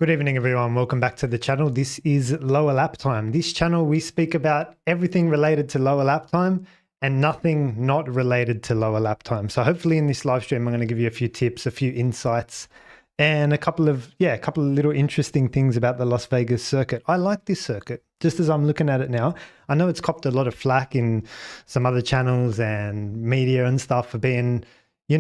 Good evening, everyone. Welcome back to the channel. This is Lower Lap Time. This channel, we speak about everything related to lower lap time and nothing not related to lower lap time. So hopefully in this live stream, I'm going to give you a few tips, a few insights, and a couple of little interesting things about the Las Vegas circuit. I like this circuit. Just as I'm looking at it now, I know it's copped a lot of flack in some other channels and media and stuff for being,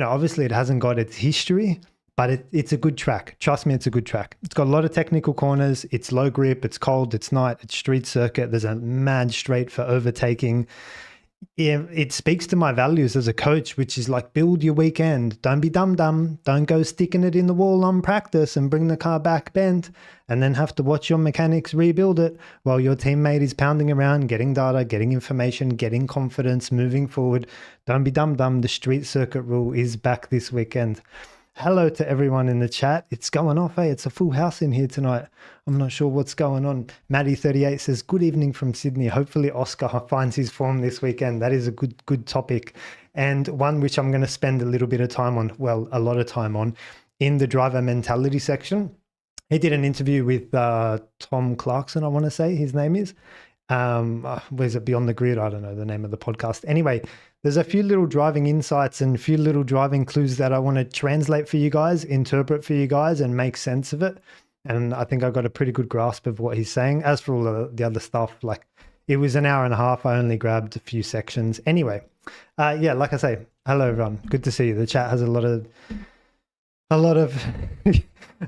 obviously it hasn't got its history, but it's a good track. Trust me, it's a good track. It's got a lot of technical corners. It's low grip. It's cold. It's night. It's street circuit. There's a mad straight for overtaking. It speaks to my values as a coach, which is like, build your weekend. Don't be dumb. Don't go sticking it in the wall on practice and bring the car back bent and then have to watch your mechanics rebuild it while your teammate is pounding around, getting data, getting information, getting confidence, moving forward. Don't be dumb. The street circuit rule is back this weekend. Hello to everyone in the chat. It's going off, eh? It's a full house in here tonight. I'm not sure what's going on. Maddie38 says, good evening from Sydney. Hopefully Oscar finds his form this weekend. That is a good topic, and one which I'm going to spend a little bit of time on, well, a lot of time on, in the driver mentality section. He did an interview with Tom Clarkson, I want to say his name is. Where's it? Beyond the Grid? I don't know the name of the podcast. Anyway, there's a few little driving insights and a few little driving clues that I want to translate for you guys, interpret for you guys, and make sense of it. And I think I got a pretty good grasp of what he's saying. As for all the other stuff, like, it was an hour and a half. I only grabbed a few sections. Anyway, yeah, like I say, hello everyone. Good to see you. The chat has a lot of a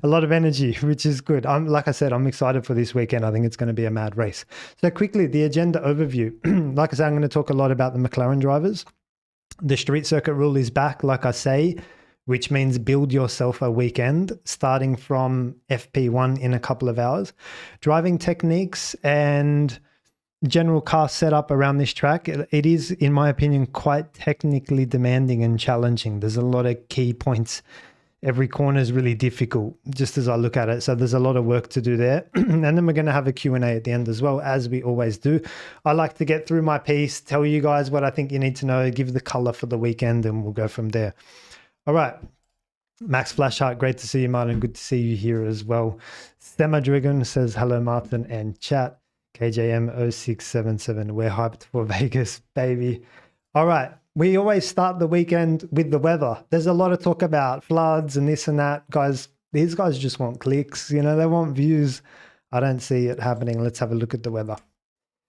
lot of energy, which is good. Like I said, I'm excited for this weekend. I think it's going to be a mad race. So quickly, the agenda overview. Like I said, I'm going to talk a lot about the McLaren drivers. The street circuit rule is back, like I say, which means build yourself a weekend starting from FP1 in a couple of hours. Driving techniques and general car setup around this track. It is, in my opinion, quite technically demanding and challenging. There's a lot of key points. Every corner is really difficult, just as I look at it. So there's a lot of work to do there. And then we're going to have a Q&A at the end as well, as we always do. I like to get through my piece, tell you guys what I think you need to know, give the color for the weekend, and we'll go from there. All right. Max Flashheart, great to see you, Martin. Good to see you here as well. Stemma Dragon says, hello, Martin and chat. KJM0677, we're hyped for Vegas, baby. All right. We always start the weekend with the weather. There's a lot of talk about floods and this and that. Guys, these guys just want clicks. They want views. I don't see it happening. Let's have a look at the weather.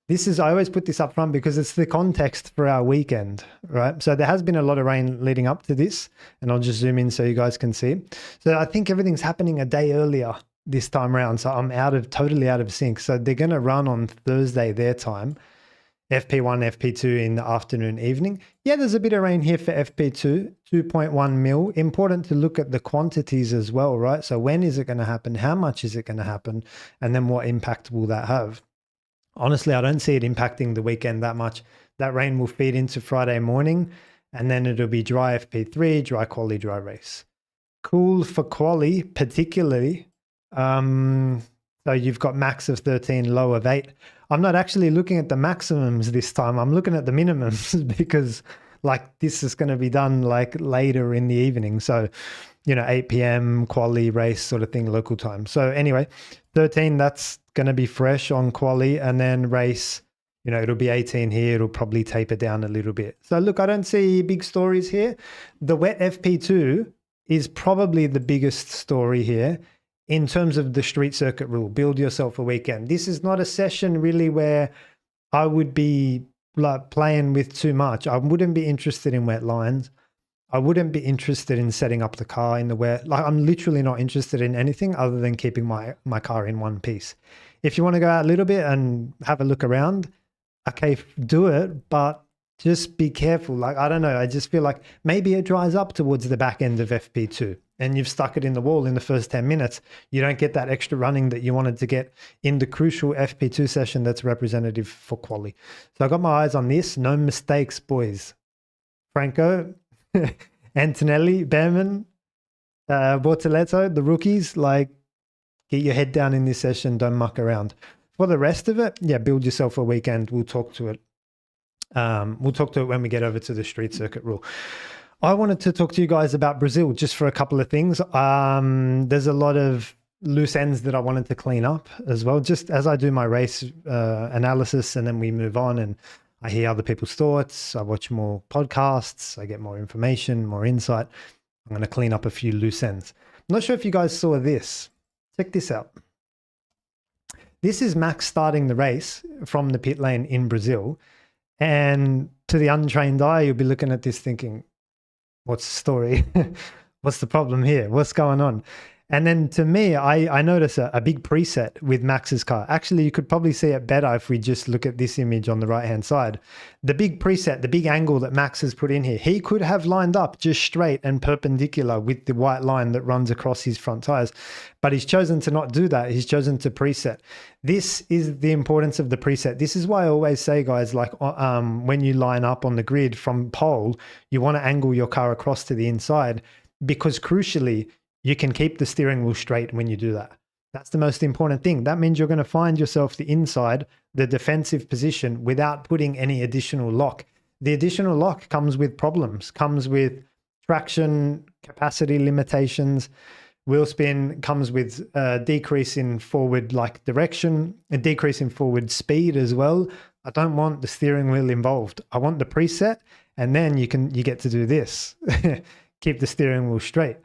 I always put this up front because it's the context for our weekend, right? So there has been a lot of rain leading up to this, and I'll just zoom in so you guys can see. So I think everything's happening a day earlier this time around. So I'm totally out of sync. So they're going to run on Thursday, their time. FP1, FP2 in the afternoon, evening. Yeah, there's a bit of rain here for FP2, 2.1 mil. Important to look at the quantities as well, right? So when is it going to happen? How much is it going to happen? And then what impact will that have? Honestly, I don't see it impacting the weekend that much. That rain will feed into Friday morning, and then it'll be dry FP3, dry quali, dry race. Cool for quali, particularly. So you've got max of 13, low of 8. I'm not actually looking at the maximums this time. I'm looking at the minimums because like this is going to be done like later in the evening. So, 8 p.m. quali race sort of thing, local time. So anyway, 13, that's going to be fresh on quali, and then race, it'll be 18 here. It'll probably taper down a little bit. So look, I don't see big stories here. The wet FP2 is probably the biggest story here. In terms of the street circuit rule, build yourself a weekend. This is not a session really where I would be like playing with too much. I wouldn't be interested in wet lines. I wouldn't be interested in setting up the car in the wet. Like, I'm literally not interested in anything other than keeping my car in one piece. If you want to go out a little bit and have a look around, okay, do it, but just be careful. Like, I don't know. I just feel like maybe it dries up towards the back end of FP2 and you've stuck it in the wall in the first 10 minutes. You don't get that extra running that you wanted to get in the crucial FP2 session that's representative for quali. So I got my eyes on this. No mistakes, boys. Franco, Antonelli, Behrman, Bortoletto, the rookies, like, get your head down in this session. Don't muck around. For the rest of it, yeah, build yourself a weekend. We'll talk to it. We'll talk to it when we get over to the street circuit rule. I wanted to talk to you guys about Brazil just for a couple of things. There's a lot of loose ends that I wanted to clean up as well, just as I do my race analysis, and then we move on and I hear other people's thoughts. I watch more podcasts. I get more information, more insight. I'm going to clean up a few loose ends. I'm not sure if you guys saw this. Check this out. This is Max starting the race from the pit lane in Brazil. And to the untrained eye, you'll be looking at this thinking, what's the story? What's the problem here? What's going on? And then to me, I notice a big preset with Max's car. Actually, you could probably see it better if we just look at this image on the right-hand side. The big preset, the big angle that Max has put in here, he could have lined up just straight and perpendicular with the white line that runs across his front tires. But he's chosen to not do that. He's chosen to preset. This is the importance of the preset. This is why I always say, guys, like when you line up on the grid from pole, you want to angle your car across to the inside, because crucially, you can keep the steering wheel straight when you do that. That's the most important thing. That means you're going to find yourself the inside, the defensive position, without putting any additional lock. The additional lock comes with problems, comes with traction, capacity limitations. Wheel spin comes with a decrease in forward direction, a decrease in forward speed as well. I don't want the steering wheel involved. I want the preset, and then you get to do this. Keep the steering wheel straight.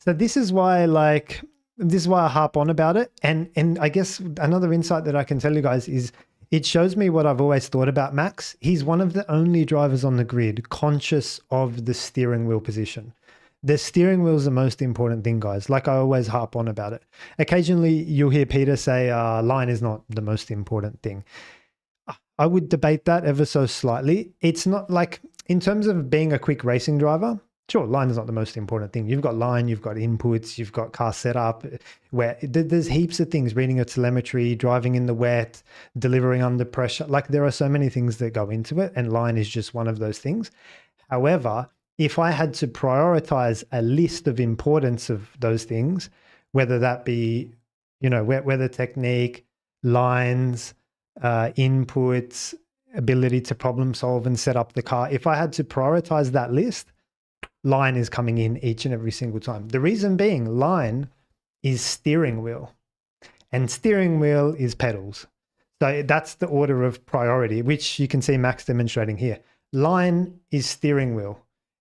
So this is why I harp on about it. And I guess another insight that I can tell you guys is it shows me what I've always thought about Max. He's one of the only drivers on the grid conscious of the steering wheel position. The steering wheel is the most important thing, guys. Like I always harp on about it. Occasionally you'll hear Peter say line is not the most important thing. I would debate that ever so slightly. It's not like, in terms of being a quick racing driver, sure, line is not the most important thing. You've got line, you've got inputs, you've got car setup, where there's heaps of things, reading your telemetry, driving in the wet, delivering under pressure. Like there are so many things that go into it, and line is just one of those things. However, if I had to prioritize a list of importance of those things, whether that be, weather technique, lines, inputs, ability to problem solve and set up the car, if I had to prioritize that list, line is coming in each and every single time. The reason being, line is steering wheel and steering wheel is pedals. So that's the order of priority, which you can see Max demonstrating here. Line is steering wheel.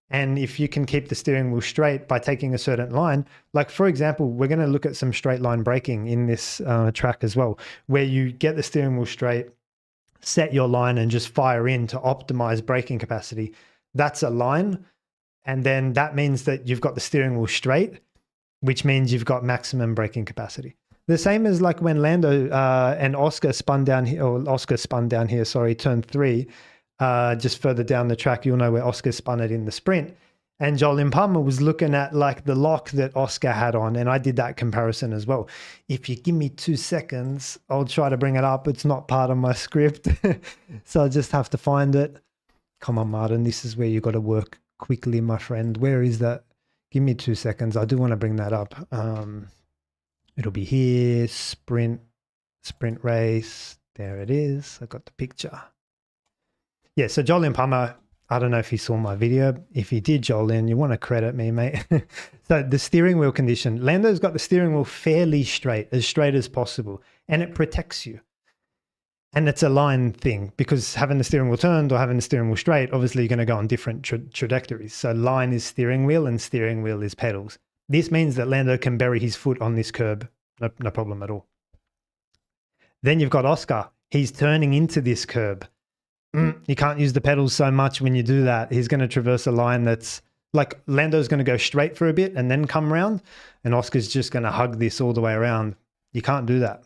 And if you can keep the steering wheel straight by taking a certain line, like for example, we're going to look at some straight line braking in this track as well, where you get the steering wheel straight, set your line and just fire in to optimize braking capacity. That's a line. And then that means that you've got the steering wheel straight, which means you've got maximum braking capacity. The same as like when Lando and Oscar spun down here, turn 3, just further down the track. You'll know where Oscar spun it in the sprint. And Jolyon Palmer was looking at like the lock that Oscar had on. And I did that comparison as well. If you give me 2 seconds, I'll try to bring it up. It's not part of my script. So I just have to find it. Come on, Martin, this is where you got to work quickly, my friend. Where is that? Give me 2 seconds. I do want to bring that up. It'll be here, sprint race. There it is. I got the picture. Yeah, so Jolyon Palmer, I don't know if he saw my video. If he did, Jolyon, you want to credit me, mate. So the steering wheel condition. Lando's got the steering wheel fairly straight as possible, and it protects you. And it's a line thing, because having the steering wheel turned or having the steering wheel straight, obviously you're going to go on different trajectories. So line is steering wheel and steering wheel is pedals. This means that Lando can bury his foot on this curb. No problem at all. Then you've got Oscar. He's turning into this curb. You can't use the pedals so much when you do that. He's going to traverse a line that's like, Lando's going to go straight for a bit and then come around, and Oscar's just going to hug this all the way around. You can't do that.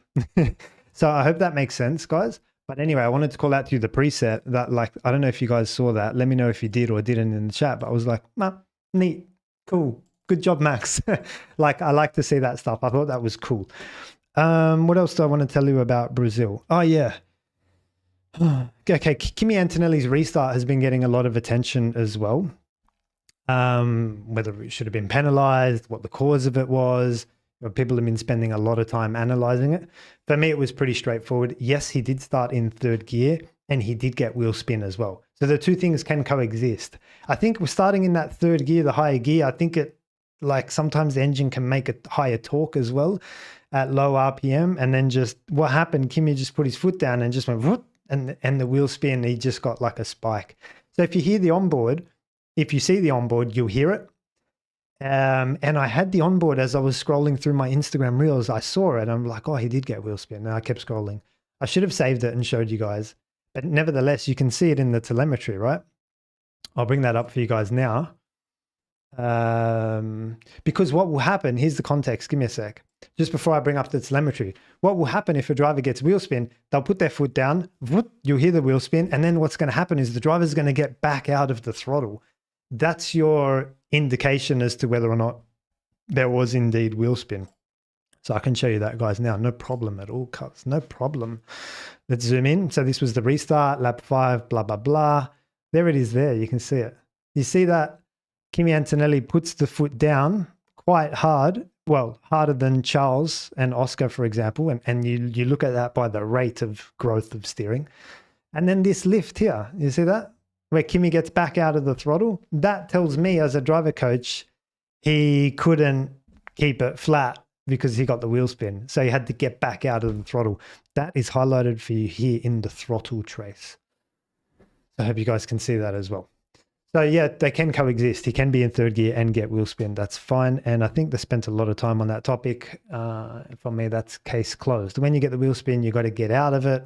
So I hope that makes sense, guys. But anyway, I wanted to call out to you the preset that, like, I don't know if you guys saw that. Let me know if you did or didn't in the chat. But I was like, nah, neat, cool, good job, Max. Like, I like to see that stuff. I thought that was cool. What else do I want to tell you about Brazil? Oh, yeah. Okay, Kimi Antonelli's restart has been getting a lot of attention as well. Whether it should have been penalized, what the cause of it was. People have been spending a lot of time analyzing it. For me, it was pretty straightforward. Yes, he did start in 3rd gear and he did get wheel spin as well. So the two things can coexist. I think we're starting in that 3rd gear, the higher gear. I think it, like, sometimes the engine can make a higher torque as well. at low RPM, and then just what happened, Kimi just put his foot down and just went whoop, and the wheel spin, he just got like a spike. So if you hear the onboard, if you see the onboard, you'll hear it. And I had the onboard as I was scrolling through my Instagram reels. I saw it. I'm like, oh, he did get wheel spin. And I kept scrolling. I should have saved it and showed you guys. But nevertheless, you can see it in the telemetry, right? I'll bring that up for you guys now. Because what will happen, here's the context. Give me a sec. Just before I bring up the telemetry, what will happen if a driver gets wheel spin, they'll put their foot down, whoop, you'll hear the wheel spin, and then what's going to happen is the driver's going to get back out of the throttle. That's your indication as to whether or not there was indeed wheel spin. So I can show you that, guys, now. No problem at all, cuz. No problem. Let's zoom in. So this was the restart, lap 5, blah, blah, blah. There it is there. You can see it. You see that Kimi Antonelli puts the foot down quite hard. Well, harder than Charles and Oscar, for example. And you look at that by the rate of growth of steering. And then this lift here, you see that? Where Kimi gets back out of the throttle. That tells me as a driver coach, he couldn't keep it flat because he got the wheel spin. So he had to get back out of the throttle. That is highlighted for you here in the throttle trace. So I hope you guys can see that as well. So yeah, they can coexist. He can be in third gear and get wheel spin. That's fine. And I think they spent a lot of time on that topic. For me, that's case closed. When you get the wheel spin, you got to get out of it.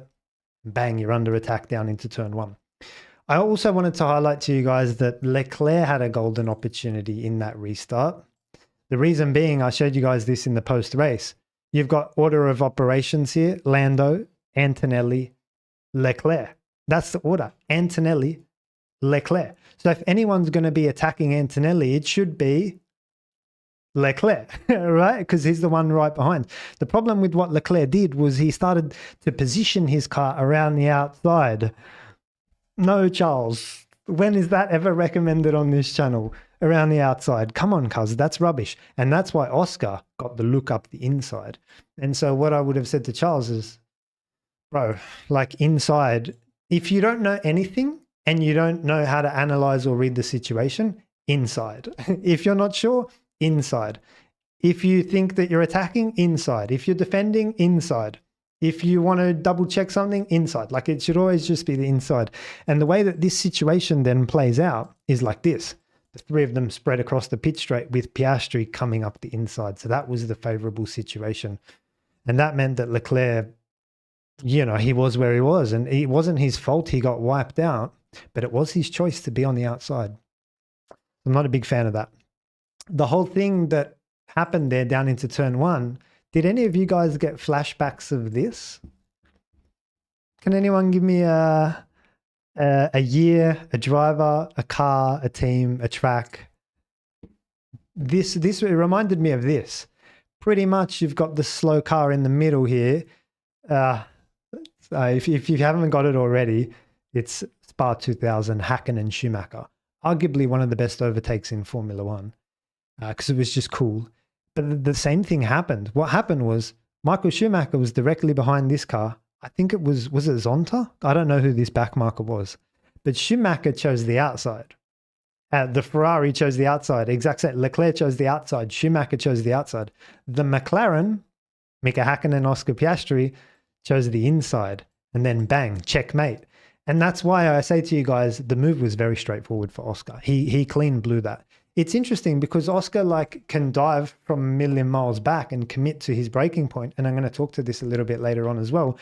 Bang, you're under attack down into turn 1. I also wanted to highlight to you guys that Leclerc had a golden opportunity in that restart. The reason being, I showed you guys this in the post-race. You've got order of operations here: Lando, Antonelli, Leclerc. That's the order: Antonelli, Leclerc. So if anyone's going to be attacking Antonelli, it should be Leclerc, right? Because he's the one right behind. The problem with what Leclerc did was he started to position his car around the outside. No, Charles. When is that ever recommended on this channel? Around the outside. Come on, cuz, that's rubbish. And that's why Oscar got the look up the inside. And so what I would have said to Charles is, bro, like inside, if you don't know anything and you don't know how to analyze or read the situation, inside. If you're not sure, inside. If you think that you're attacking, inside. If you're defending, inside. If you want to double check something, inside. Like it should always just be the inside. And the way that this situation then plays out is like this. The three of them spread across the pit straight with Piastri coming up the inside. So that was the favorable situation. And that meant that Leclerc, you know, he was where he was. And it wasn't his fault he got wiped out, but it was his choice to be on the outside. I'm not a big fan of that. The whole thing that happened there down into turn 1, did any of you guys get flashbacks of this? Can anyone give me a year, a driver, a car, a team, a track? This it reminded me of this. Pretty much you've got the slow car in the middle here. If you haven't got it already, it's Spa 2000, Hakkinen and Schumacher. Arguably one of the best overtakes in Formula One because it was just cool. But the same thing happened. What happened was Michael Schumacher was directly behind this car. I think it was it Zonta? I don't know who this backmarker was. But Schumacher chose the outside. The Ferrari chose the outside. Exact same. Leclerc chose the outside. Schumacher chose the outside. The McLaren, Mika Hakkinen and Oscar Piastri, chose the inside. And then bang, checkmate. And that's why I say to you guys, the move was very straightforward for Oscar. He clean blew that. It's interesting because Oscar can dive from a million miles back and commit to his braking point. And I'm going to talk to this a little bit later on as well.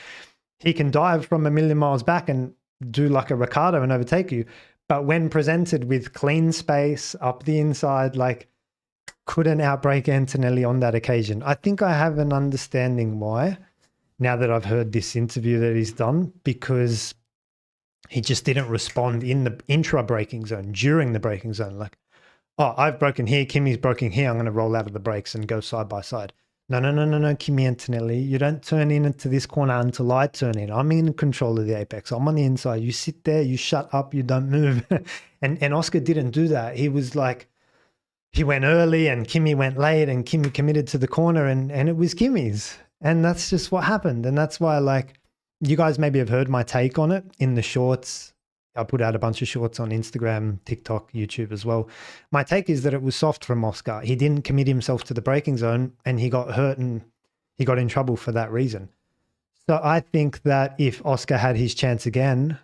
He can dive from a million miles back and do like a Ricciardo and overtake you. But when presented with clean space up the inside, couldn't outbrake Antonelli on that occasion. I think I have an understanding why now that I've heard this interview that he's done, because he just didn't respond in the intra-braking zone, during the braking zone. Oh, I've broken here, Kimi's broken here, I'm going to roll out of the brakes and go side by side. No, Kimi Antonelli, you don't turn into this corner until I turn in. I'm in control of the apex. I'm on the inside. You sit there, you shut up, you don't move. and Oscar didn't do that. He was he went early and Kimi went late and Kimi committed to the corner and it was Kimi's. And that's just what happened. And that's why, you guys maybe have heard my take on it in the shorts. I put out a bunch of shorts on Instagram, TikTok, YouTube as well. My take is that it was soft from Oscar. He didn't commit himself to the braking zone and he got hurt and he got in trouble for that reason. So I think that if Oscar had his chance again,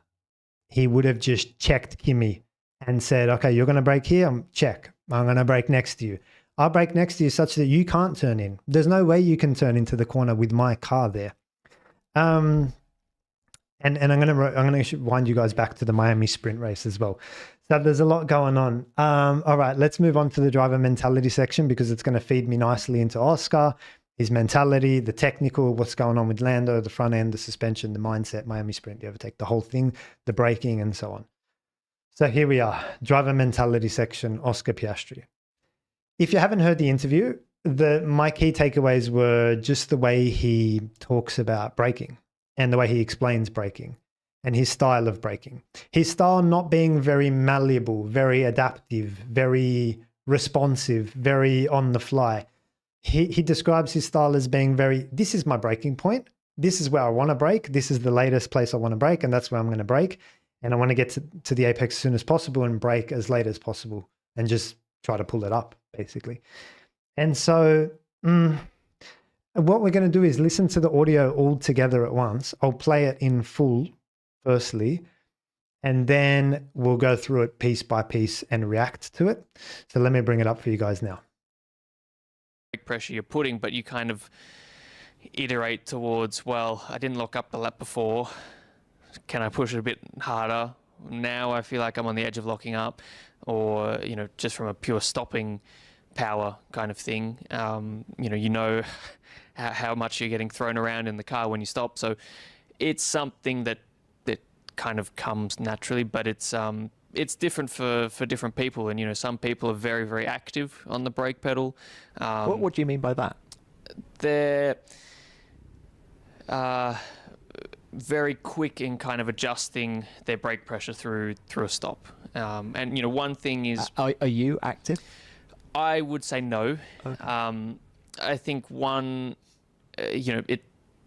he would have just checked Kimi and said, okay, you're going to brake here, check. I'm going to brake next to you. I'll brake next to you such that you can't turn in. There's no way you can turn into the corner with my car there. And I'm going to wind you guys back to the Miami sprint race as well. So there's a lot going on. All right, let's move on to the driver mentality section because it's going to feed me nicely into Oscar, his mentality, the technical, what's going on with Lando, the front end, the suspension, the mindset, Miami sprint, the overtake, the whole thing, the braking and so on. So here we are, driver mentality section, Oscar Piastri. If you haven't heard the interview, my key takeaways were just the way he talks about braking and the way he explains braking and his style of braking. His style not being very malleable, very adaptive, very responsive, very on the fly. He describes his style as being very, this is my braking point. This is where I want to brake. This is the latest place I want to brake, and that's where I'm going to brake. And I want to get to the apex as soon as possible and brake as late as possible and just try to pull it up, basically. And so what we're going to do is listen to the audio all together at once. I'll play it in full, firstly, and then we'll go through it piece by piece and react to it. So let me bring it up for you guys now. Pressure you're putting, but you kind of iterate towards, well, I didn't lock up the lap before. Can I push it a bit harder? Now I feel like I'm on the edge of locking up, or, you know, just from a pure stopping power kind of thing. You know how much you're getting thrown around in the car when you stop. So it's something that kind of comes naturally, but it's different for different people. And, you know, some people are very, very active on the brake pedal. What do you mean by that? They're very quick in kind of adjusting their brake pressure through a stop. And, you know, one thing is... Are you active? I would say no. Okay. I think one, you know,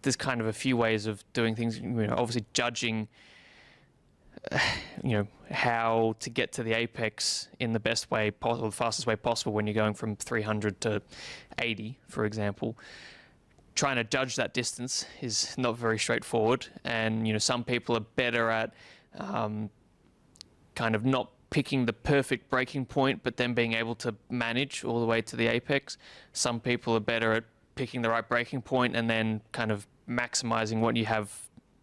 there's kind of a few ways of doing things. You know, obviously judging, you know, how to get to the apex in the best way possible, the fastest way possible when you're going from 300 to 80, for example. Trying to judge that distance is not very straightforward. And, you know, some people are better at kind of not picking the perfect braking point, but then being able to manage all the way to the apex. Some people are better at picking the right braking point and then kind of maximizing what you have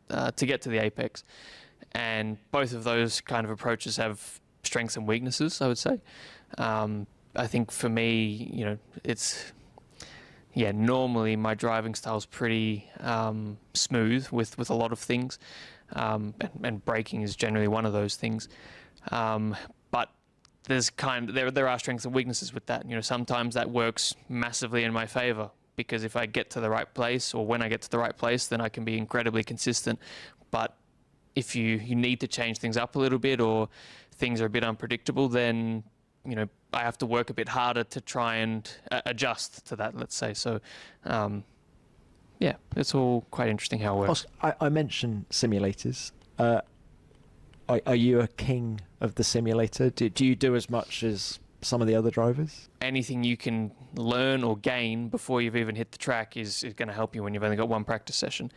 to get to the apex. And both of those kind of approaches have strengths and weaknesses, I would say. I think for me, you know, normally my driving style is pretty smooth with a lot of things. And braking is generally one of those things. But there are strengths and weaknesses with that. You know, sometimes that works massively in my favor, because if I get to the right place, or when I get to the right place, then I can be incredibly consistent. But if you need to change things up a little bit, or things are a bit unpredictable, then, you know, I have to work a bit harder to try and adjust to that, let's say. So, yeah, it's all quite interesting how it works. I mentioned simulators. Are you a king of the simulator? Do you do as much as some of the other drivers? Anything you can learn or gain before you've even hit the track is going to help you when you've only got one practice session.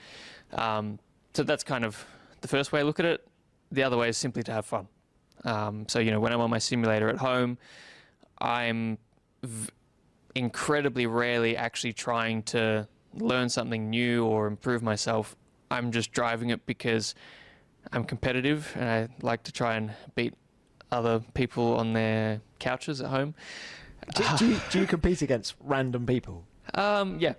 So that's kind of the first way I look at it. The other way is simply to have fun. So, you know, when I'm on my simulator at home, I'm incredibly rarely actually trying to learn something new or improve myself. I'm just driving it because I'm competitive and I like to try and beat other people on their couches at home. Do you compete against random people? Yeah.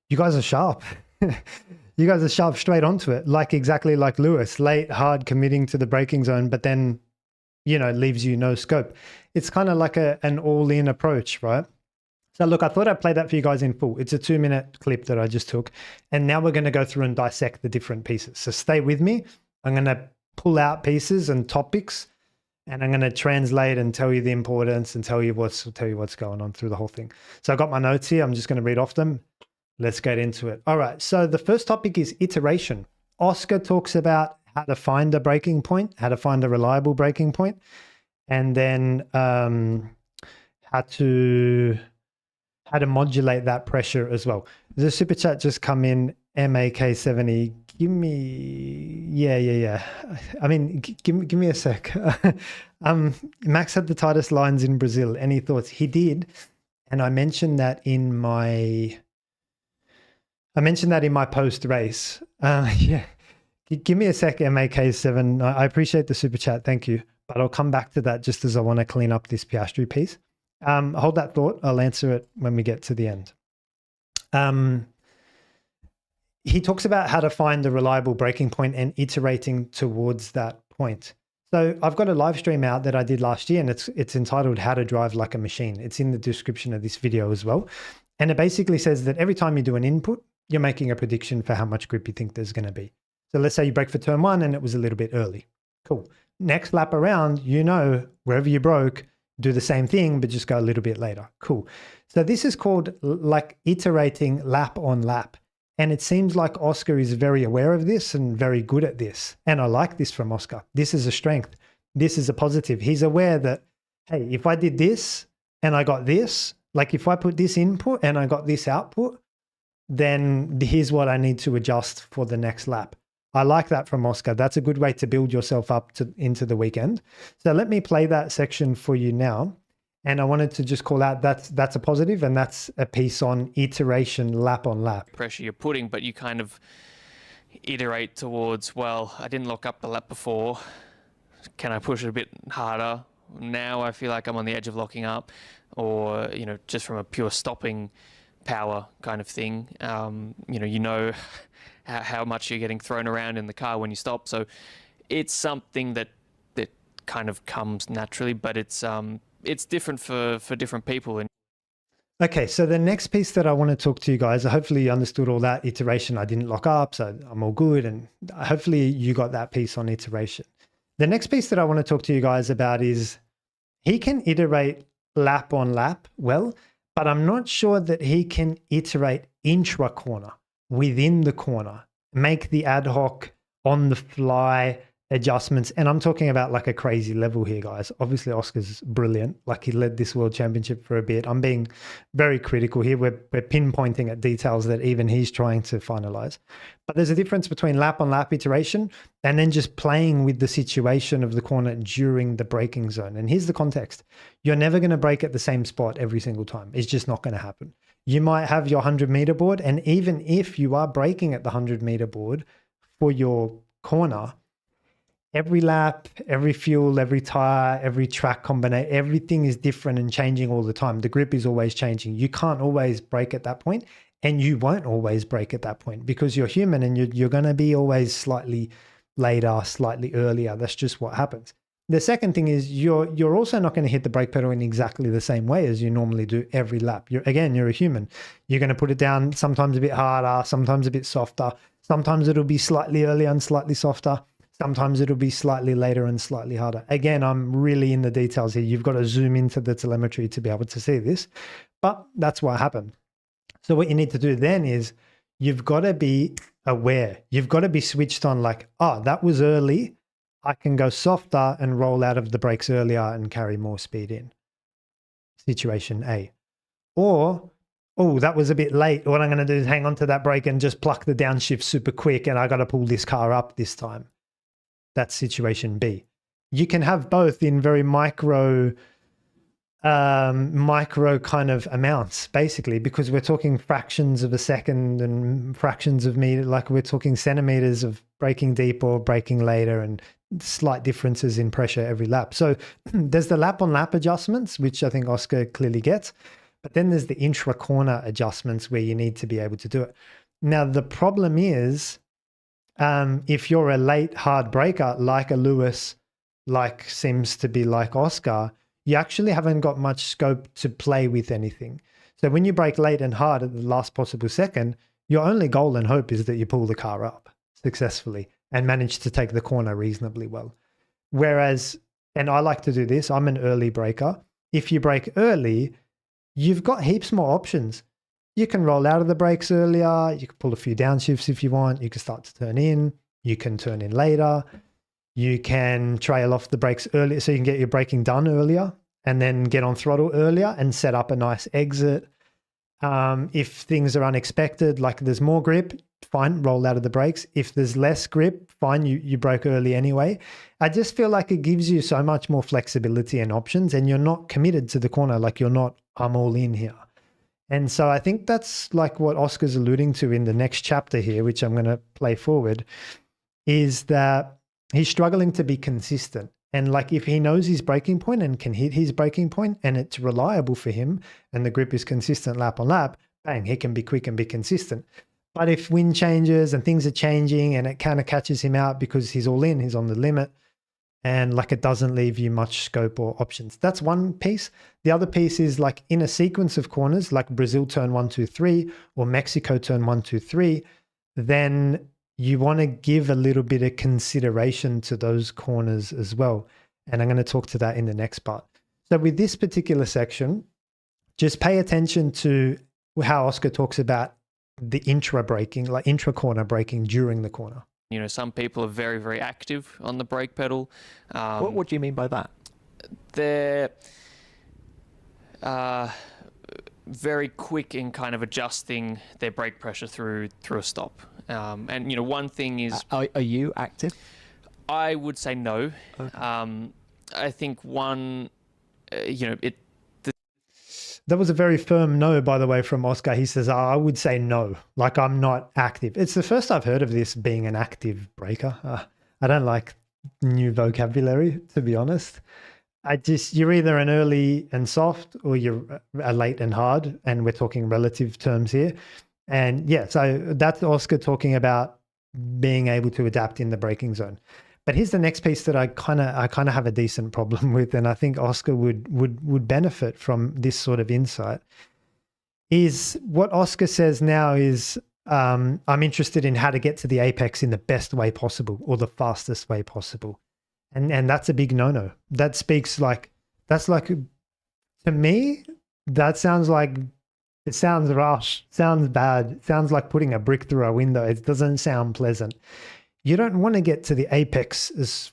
You guys are sharp. You guys are sharp straight onto it, exactly like Lewis, late, hard, committing to the braking zone, but then, you know, leaves you no scope. It's kind of like an all-in approach, right? So look, I thought I'd play that for you guys in full. It's a 2-minute clip that I just took. And now we're going to go through and dissect the different pieces. So stay with me. I'm going to pull out pieces and topics, and I'm going to translate and tell you the importance and tell you what's going on through the whole thing. So I got my notes here. I'm just going to read off them. Let's get into it. All right. So the first topic is iteration. Oscar talks about how to find a braking point, how to find a reliable braking point, and then how to how to modulate that pressure as well. The super chat just come in, MAK70. Give me, yeah. I mean, give me a sec. Max had the tightest lines in Brazil. Any thoughts? He did, and I mentioned that in my post race. Yeah. Give me a sec, MAK7. I appreciate the super chat. Thank you. But I'll come back to that just as I want to clean up this Piastri piece. Hold that thought. I'll answer it when we get to the end. He talks about how to find a reliable breaking point and iterating towards that point. So I've got a live stream out that I did last year, and it's entitled How to Drive Like a Machine. It's in the description of this video as well. And it basically says that every time you do an input, you're making a prediction for how much grip you think there's going to be. So let's say you brake for turn 1 and it was a little bit early. Cool. Next lap around, wherever you broke, do the same thing, but just go a little bit later. Cool. So this is called like iterating lap on lap. And it seems like Oscar is very aware of this and very good at this. And I like this from Oscar. This is a strength. This is a positive. He's aware that, hey, if I did this and I got this, like if I put this input and I got this output, then here's what I need to adjust for the next lap. I like that from Oscar. That's a good way to build yourself up into the weekend. So let me play that section for you now. And I wanted to just call out that's a positive, and that's a piece on iteration lap on lap. Pressure you're putting, but you kind of iterate towards, well, I didn't lock up the lap before. Can I push it a bit harder? Now I feel like I'm on the edge of locking up, or, just from a pure stopping power kind of thing. You know how much you're getting thrown around in the car when you stop. So it's something that kind of comes naturally, but it's different for different people. Okay, so the next piece that I want to talk to you guys, hopefully you understood all that iteration. I didn't lock up, so I'm all good. And hopefully you got that piece on iteration. The next piece that I want to talk to you guys about is he can iterate lap on lap well, but I'm not sure that he can iterate intra corner, within the corner, make the ad hoc on the fly adjustments. And I'm talking about like a crazy level here, guys. Obviously Oscar's brilliant. Like he led this world championship for a bit. I'm being very critical here. We're pinpointing at details that even he's trying to finalize. But there's a difference between lap on lap iteration and then just playing with the situation of the corner during the braking zone. And here's the context. You're never going to brake at the same spot every single time. It's just not going to happen. You might have your 100-meter board, and even if you are braking at the 100-meter board for your corner, every lap, every fuel, every tire, every track combination, everything is different and changing all the time. The grip is always changing. You can't always brake at that point, and you won't always brake at that point because you're human and you're going to be always slightly later, slightly earlier. That's just what happens. The second thing is you're also not going to hit the brake pedal in exactly the same way as you normally do every lap. You're a human. You're going to put it down sometimes a bit harder, sometimes a bit softer. Sometimes it'll be slightly earlier and slightly softer. Sometimes it'll be slightly later and slightly harder. Again, I'm really in the details here. You've got to zoom into the telemetry to be able to see this, but that's what happened. So what you need to do then is you've got to be aware. You've got to be switched on like, oh, that was early. I can go softer and roll out of the brakes earlier and carry more speed in. Situation A. Or, oh, that was a bit late. What I'm going to do is hang on to that brake and just pluck the downshift super quick, and I got to pull this car up this time. That's situation B. You can have both in very micro kind of amounts, basically, because we're talking fractions of a second and fractions of meter, like we're talking centimeters of braking deep or braking later, and slight differences in pressure every lap. So there's the lap on lap adjustments, which I think Oscar clearly gets, but then there's the intra corner adjustments where you need to be able to do it. Now, the problem is, if you're a late hard braker, like a Lewis, like seems to be like Oscar, you actually haven't got much scope to play with anything. So when you brake late and hard at the last possible second, your only goal and hope is that you pull the car up successfully and manage to take the corner reasonably well. Whereas, and I like to do this, I'm an early braker. If you brake early, you've got heaps more options. You can roll out of the brakes earlier. You can pull a few downshifts if you want. You can start to turn in. You can turn in later. You can trail off the brakes earlier so you can get your braking done earlier and then get on throttle earlier and set up a nice exit. If things are unexpected, like there's more grip, fine, roll out of the brakes. If there's less grip, fine, you broke early anyway. I just feel like it gives you so much more flexibility and options, and you're not committed to the corner. Like you're not, I'm all in here. And so I think that's like what Oscar's alluding to in the next chapter here, which I'm going to play forward, is that he's struggling to be consistent. And like if he knows his breaking point and can hit his breaking point and it's reliable for him and the grip is consistent lap on lap, bang, he can be quick and be consistent. But if wind changes and things are changing and it kind of catches him out because he's all in, he's on the limit, and like it doesn't leave you much scope or options. That's one piece. The other piece is like in a sequence of corners, like Brazil turn 1, 2, 3, or Mexico turn 1, 2, 3, then you want to give a little bit of consideration to those corners as well. And I'm going to talk to that in the next part. So with this particular section, just pay attention to how Oscar talks about the intra braking, like intra corner braking during the corner. You know, some people are very, very active on the brake pedal. What do you mean by that? They're very quick in kind of adjusting their brake pressure through a stop. And, you know, one thing is... Are you active? I would say no. Okay. I think one, you know, That was a very firm no, by the way, from Oscar. He says, I would say no, like I'm not active. It's the first I've heard of this being an active breaker. I don't like new vocabulary, to be honest. You're either an early and soft or you're a late and hard, and we're talking relative terms here. And yeah, so that's Oscar talking about being able to adapt in the braking zone. But here's the next piece that I kind of have a decent problem with, and I think Oscar would benefit from this sort of insight. Is what Oscar says now is I'm interested in how to get to the apex in the best way possible or the fastest way possible, and that's a big no-no. That speaks like to me that sounds like it sounds rush, sounds bad, sounds like putting a brick through a window. It doesn't sound pleasant. You don't want to get to the apex as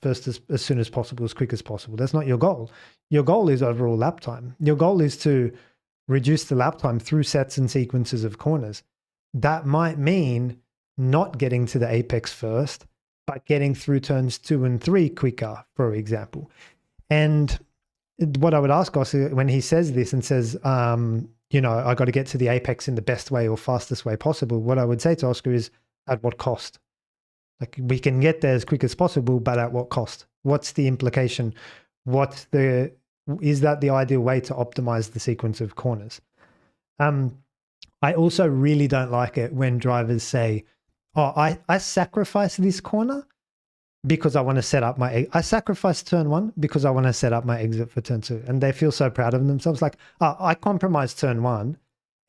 soon as possible, as quick as possible. That's not your goal. Your goal is overall lap time. Your goal is to reduce the lap time through sets and sequences of corners. That might mean not getting to the apex first, but getting through turns 2 and 3 quicker, for example. And what I would ask Oscar when he says this and says, you know, I got to get to the apex in the best way or fastest way possible, what I would say to Oscar is, at what cost? Like we can get there as quick as possible, but at what cost? What's the implication? Is that the ideal way to optimize the sequence of corners? I also really don't like it when drivers say, oh, I sacrifice this corner because I want to set up I sacrifice turn 1 because I want to set up my exit for turn 2. And they feel so proud of themselves. Like, oh, I compromised turn 1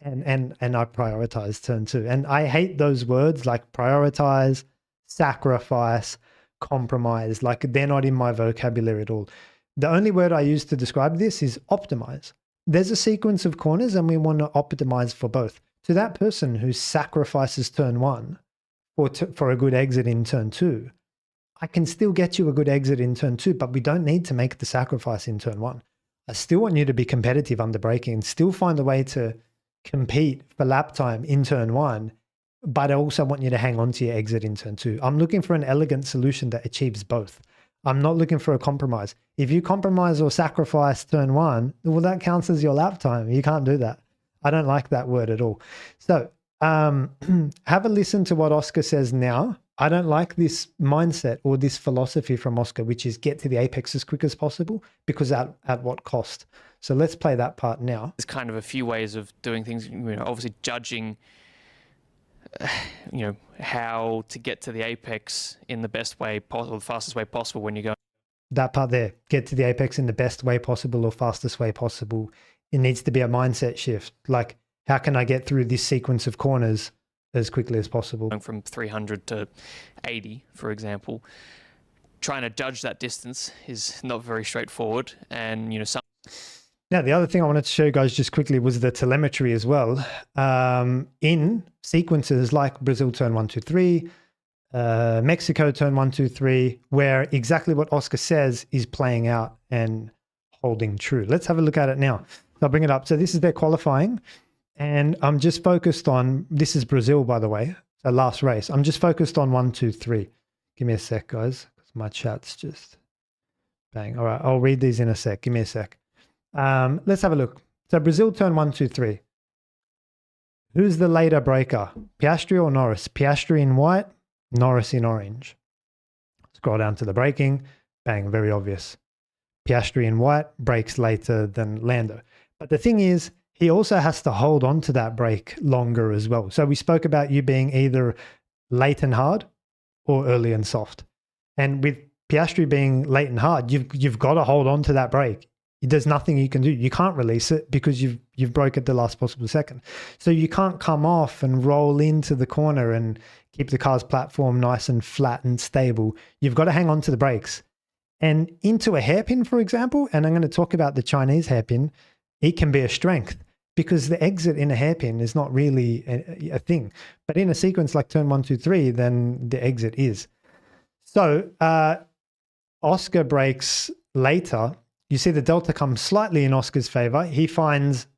and I prioritize turn 2. And I hate those words like prioritize, sacrifice, compromise. Like they're not in my vocabulary at all. The only word I use to describe this is optimize. There's a sequence of corners and we want to optimize for both. To that person who sacrifices turn 1 for a good exit in turn 2, I can still get you a good exit in turn 2, but we don't need to make the sacrifice in turn 1. I still want you to be competitive under braking and still find a way to compete for lap time in turn 1, but I also want you to hang on to your exit in turn 2. I'm looking for an elegant solution that achieves both. I'm not looking for a compromise. If you compromise or sacrifice turn 1, well, that counts as your lap time. You can't do that. I don't like that word at all. So have a listen to what Oscar says now. I don't like this mindset or this philosophy from Oscar, which is get to the apex as quick as possible, because at what cost? So let's play that part now. There's kind of a few ways of doing things, you know, obviously judging, you know, how to get to the apex in the best way possible, the fastest way possible when you go. That part there, get to the apex in the best way possible or fastest way possible. It needs to be a mindset shift. Like, how can I get through this sequence of corners as quickly as possible? Going from 300 to 80, for example, trying to judge that distance is not very straightforward. And, you know, Now, the other thing I wanted to show you guys just quickly was the telemetry as well. In sequences like Brazil turn 1, 2, 3, Mexico turn 1, 2, 3, where exactly what Oscar says is playing out and holding true. Let's have a look at it now. I'll bring it up. So this is their qualifying. And I'm just focused on, this is Brazil, by the way, the last race. I'm just focused on 1, 2, 3. Give me a sec, guys, because my chat's just bang. All right, I'll read these in a sec. Give me a sec. Let's have a look. So Brazil turn 1, 2, 3. Who's the later breaker? Piastri or Norris? Piastri in white, Norris in orange. Scroll down to the braking. Bang, very obvious. Piastri in white breaks later than Lando. But the thing is, he also has to hold on to that brake longer as well. So we spoke about you being either late and hard or early and soft. And with Piastri being late and hard, you've got to hold on to that brake. There's nothing you can do. You can't release it because you've broke at the last possible second. So you can't come off and roll into the corner and keep the car's platform nice and flat and stable. You've got to hang on to the brakes. And into a hairpin, for example, and I'm going to talk about the Chinese hairpin, it can be a strength because the exit in a hairpin is not really a thing. But in a sequence like turn 1, 2, 3, then the exit is. So Oscar breaks later. You see the delta comes slightly in Oscar's favor. He finds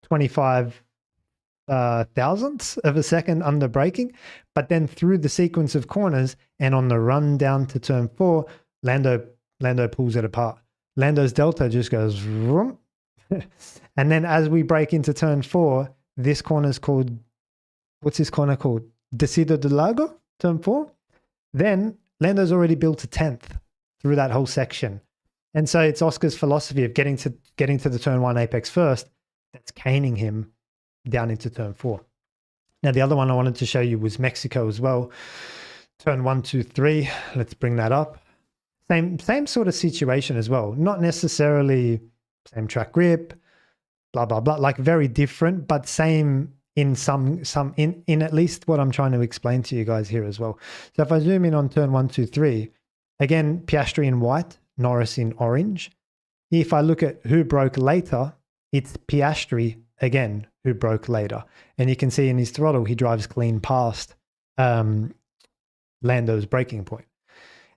25 thousandths of a second under braking, but then through the sequence of corners and on the run down to turn 4, Lando pulls it apart. Lando's delta just goes vroom. And then as we break into turn 4, this corner is called, what's this corner called? Decido de Lago, turn 4. Then Lando's already built a 10th through that whole section. And so it's Oscar's philosophy of getting to the turn 1 apex first that's caning him down into turn 4. Now, the other one I wanted to show you was Mexico as well. Turn 1, 2, 3. Let's bring that up. Same sort of situation as well. Not necessarily same track grip, blah, blah, blah. Like very different, but same in in at least what I'm trying to explain to you guys here as well. So if I zoom in on turn 1, 2, 3, again, Piastri in white, Norris in orange. If I look at who broke later, it's Piastri again who broke later. And you can see in his throttle, he drives clean past Lando's braking point.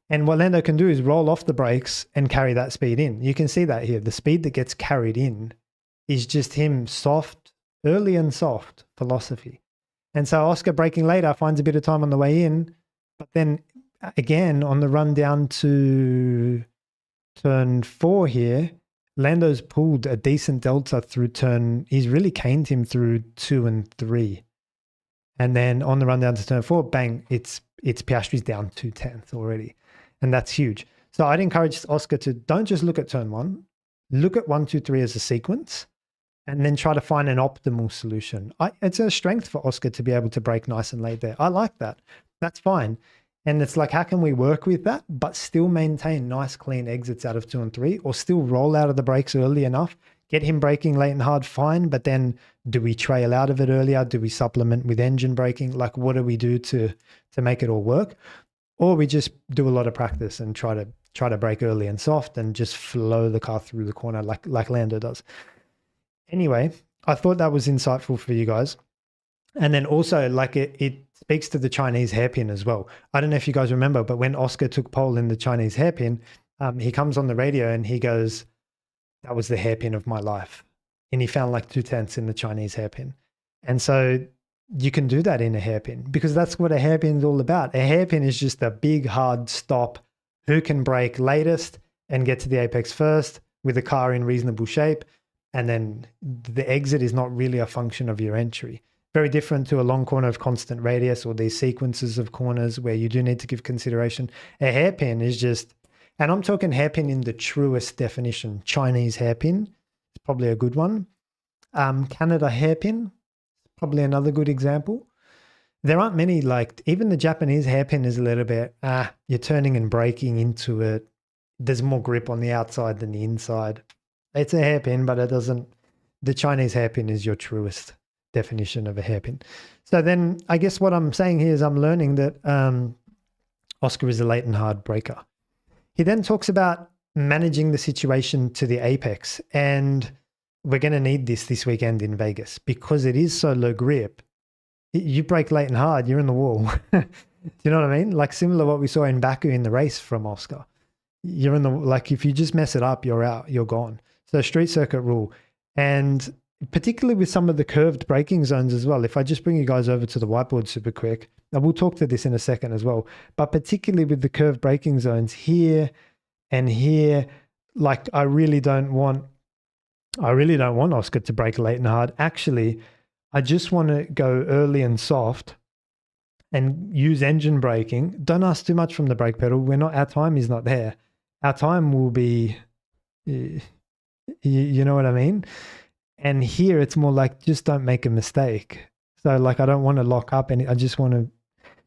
And what Lando can do is roll off the brakes and carry that speed in. You can see that here. The speed that gets carried in is just him soft, early and soft philosophy. And so Oscar braking later finds a bit of time on the way in, but then again on the run down to turn 4 here, Lando's pulled a decent delta through he's really caned him through 2 and 3. And then on the run down to turn 4, bang, it's Piastri's down 2/10 already. And that's huge. So I'd encourage Oscar to don't just look at turn 1, look at 1, 2, 3 as a sequence, and then try to find an optimal solution. It's a strength for Oscar to be able to brake nice and late there. I like that. That's fine. And it's like, how can we work with that, but still maintain nice, clean exits out of 2 and 3, or still roll out of the brakes early enough, get him braking late and hard, fine. But then do we trail out of it earlier? Do we supplement with engine braking? Like, what do we do to make it all work? Or we just do a lot of practice and try to brake early and soft and just flow the car through the corner like Lando does. Anyway, I thought that was insightful for you guys. And then also, like, it speaks to the Chinese hairpin as well. I don't know if you guys remember, but when Oscar took pole in the Chinese hairpin, he comes on the radio and he goes, that was the hairpin of my life. And he found like 2/10 in the Chinese hairpin. And so you can do that in a hairpin because that's what a hairpin is all about. A hairpin is just a big, hard stop. Who can brake latest and get to the apex first with the car in reasonable shape? And then the exit is not really a function of your entry. Very different to a long corner of constant radius or these sequences of corners where you do need to give consideration. A hairpin is just, and I'm talking hairpin in the truest definition. Chinese hairpin is probably a good one. Canada hairpin, probably another good example. There aren't many, like even the Japanese hairpin is a little bit, you're turning and braking into it. There's more grip on the outside than the inside. It's a hairpin, but it doesn't, the Chinese hairpin is your truest definition of a hairpin. So then I guess what I'm saying here is I'm learning that Oscar is a late and hard breaker. He then talks about managing the situation to the apex, and we're going to need this weekend in Vegas because it is so low grip. You break late and hard, you're in the wall. Do you know what I mean? Like similar to what we saw in Baku in the race from Oscar. You're in the, like if you just mess it up, you're out, you're gone. So street circuit rule. And particularly with some of the curved braking zones as well. If I just bring you guys over to the whiteboard super quick, and we'll talk to this in a second as well, but particularly with the curved braking zones here and here, like I really don't want Oscar to brake late and hard. Actually, I just want to go early and soft and use engine braking. Don't ask too much from the brake pedal. Our time is not there. Our time will be, you know what I mean? And here it's more like, just don't make a mistake. So like, I don't want to lock up I just want to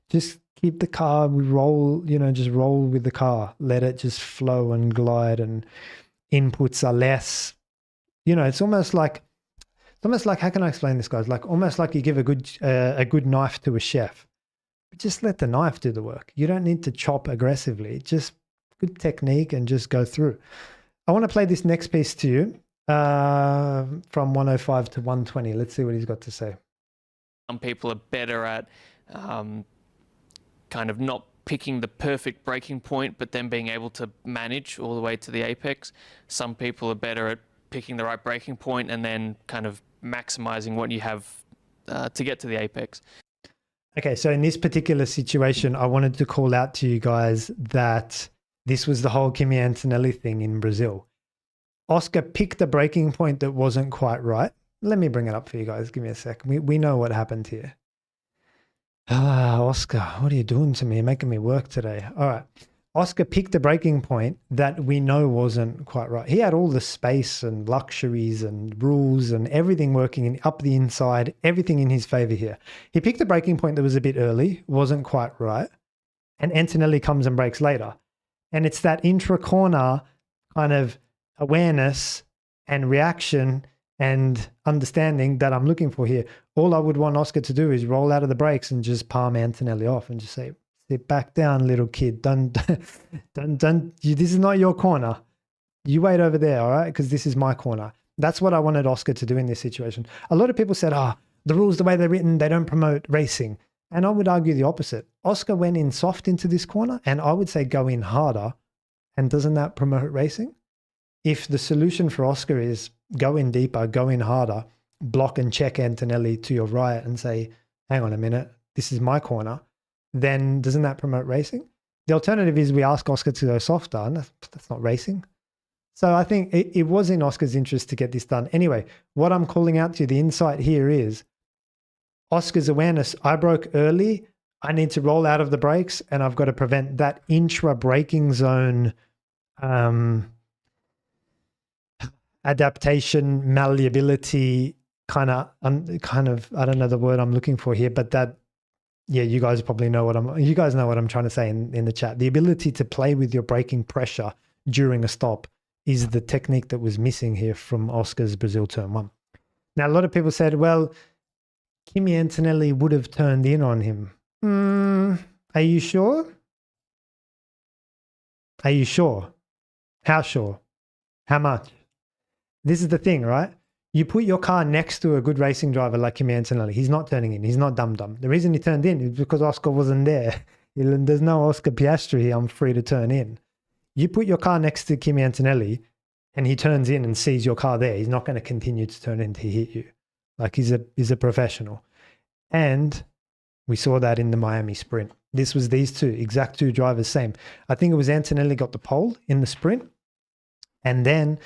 just keep the car, we roll, just roll with the car, let it just flow and glide, and inputs are less, it's almost like, how can I explain this, guys? Like almost like you give a good knife to a chef, but just let the knife do the work. You don't need to chop aggressively, just good technique and just go through. I want to play this next piece to you from 105 to 120. Let's see what he's got to say. Some people are better at kind of not picking the perfect braking point, but then being able to manage all the way to the apex. Some people are better at picking the right braking point and then kind of maximizing what you have to get to the apex. Okay, so in this particular situation, I wanted to call out to you guys that this was the whole Kimi Antonelli thing in Brazil. Oscar picked a braking point that wasn't quite right. Let me bring it up for you guys. Give me a sec. We know what happened here. Oscar, what are you doing to me? You're making me work today. All right. Oscar picked a braking point that we know wasn't quite right. He had all the space and luxuries and rules and everything working up the inside, everything in his favor here. He picked a braking point that was a bit early, wasn't quite right, and Antonelli comes and brakes later. And it's that intra-corner kind of awareness and reaction and understanding that I'm looking for here. All I would want Oscar to do is roll out of the brakes and just palm Antonelli off and just say, sit back down, little kid. Don't, this is not your corner. You wait over there, all right? Because this is my corner. That's what I wanted Oscar to do in this situation. A lot of people said, the rules, the way they're written, they don't promote racing. And I would argue the opposite. Oscar went in soft into this corner, and I would say go in harder. And doesn't that promote racing? If the solution for Oscar is go in deeper, go in harder, block and check Antonelli to your right and say, hang on a minute, this is my corner, then doesn't that promote racing? The alternative is we ask Oscar to go softer, and that's not racing. So I think it was in Oscar's interest to get this done. Anyway, what I'm calling out to you, the insight here is Oscar's awareness. I broke early. I need to roll out of the brakes, and I've got to prevent that intra-braking zone adaptation, malleability, kind of, I don't know the word I'm looking for here, but that, yeah, you guys probably know you guys know what I'm trying to say in the chat. The ability to play with your braking pressure during a stop is the technique that was missing here from Oscar's Brazil turn 1. Now, a lot of people said, well, Kimi Antonelli would have turned in on him. Are you sure? Are you sure? How sure? How much? This is the thing, right? You put your car next to a good racing driver like Kimi Antonelli. He's not turning in. He's not dumb. The reason he turned in is because Oscar wasn't there. There's no Oscar Piastri here. I'm free to turn in. You put your car next to Kimi Antonelli and he turns in and sees your car there. He's not going to continue to turn in to hit you. Like he's a professional. And we saw that in the Miami sprint. This was these exact two drivers, same. I think it was Antonelli got the pole in the sprint. And then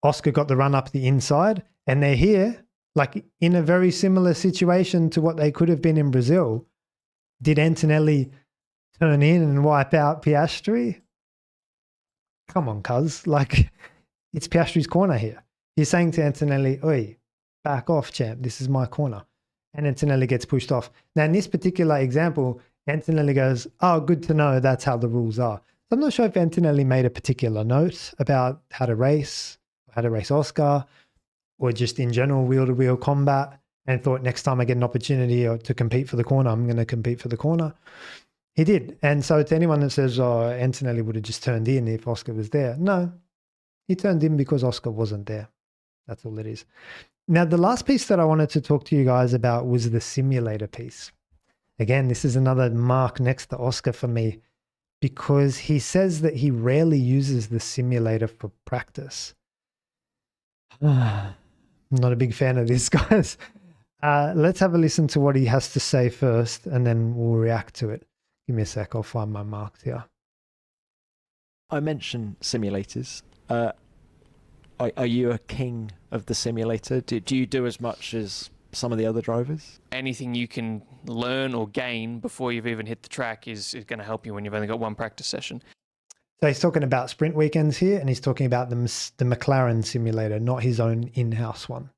Oscar got the run up the inside, and they're here, like in a very similar situation to what they could have been in Brazil. Did Antonelli turn in and wipe out Piastri? Come on, cuz. Like, it's Piastri's corner here. He's saying to Antonelli, oi, back off, champ. This is my corner. And Antonelli gets pushed off. Now, in this particular example, Antonelli goes, oh, good to know that's how the rules are. I'm not sure if Antonelli made a particular note about how to race Oscar, or just in general wheel-to-wheel combat, and thought next time I get an opportunity to compete for the corner, I'm going to compete for the corner. He did. And so to anyone that says, oh, Antonelli would have just turned in if Oscar was there. No, he turned in because Oscar wasn't there. That's all it is. Now, the last piece that I wanted to talk to you guys about was the simulator piece. Again, this is another mark next to Oscar for me, because he says that he rarely uses the simulator for practice. I'm not a big fan of this, guys. Let's have a listen to what he has to say first, and then we'll react to it. Give me a sec. I'll find my marks here. I mentioned simulators. Are you a king of the simulator? Do you do as much as some of the other drivers? Anything you can learn or gain before you've even hit the track is going to help you when you've only got one practice session. So he's talking about sprint weekends here, and he's talking about the McLaren simulator, not his own in-house one.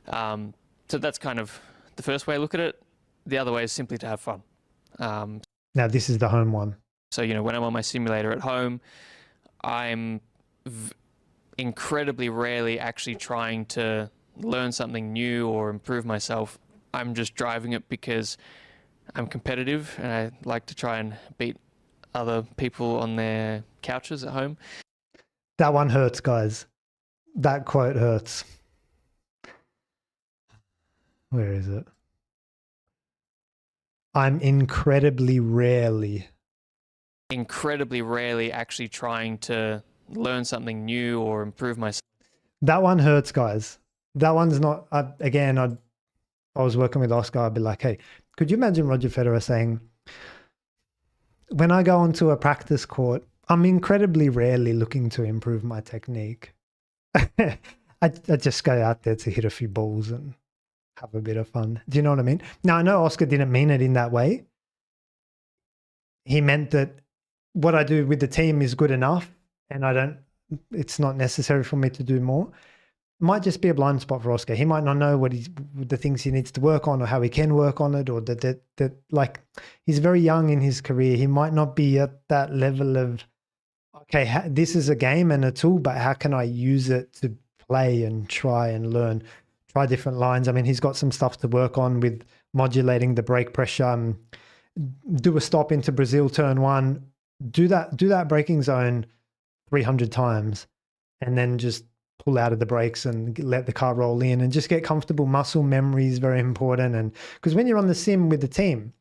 So that's kind of the first way I look at it. The other way is simply to have fun. Now, this is the home one. So, when I'm on my simulator at home, I'm incredibly rarely actually trying to learn something new or improve myself. I'm just driving it because I'm competitive and I like to try and beat other people on their couches at home. That one hurts, guys. That quote hurts. Where is it? I'm incredibly rarely actually trying to learn something new or improve myself. That one hurts, guys. That one's not, I was working with Oscar, I'd be like, hey, could you imagine Roger Federer saying, when I go onto a practice court, I'm incredibly rarely looking to improve my technique. I just go out there to hit a few balls and have a bit of fun. Do you know what I mean? Now, I know Oscar didn't mean it in that way. He meant that what I do with the team is good enough and it's not necessary for me to do more. Might just be a blind spot for Oscar. He might not know the things he needs to work on or how he can work on it, or that like he's very young in his career. He might not be at that level of, okay, this is a game and a tool, but how can I use it to play and try and learn, try different lines. I mean, he's got some stuff to work on with modulating the brake pressure. Do a stop into Brazil turn one, do that braking zone 300 times, and then just pull out of the brakes and let the car roll in and just get comfortable. Muscle memory is very important. And because when you're on the sim with the team,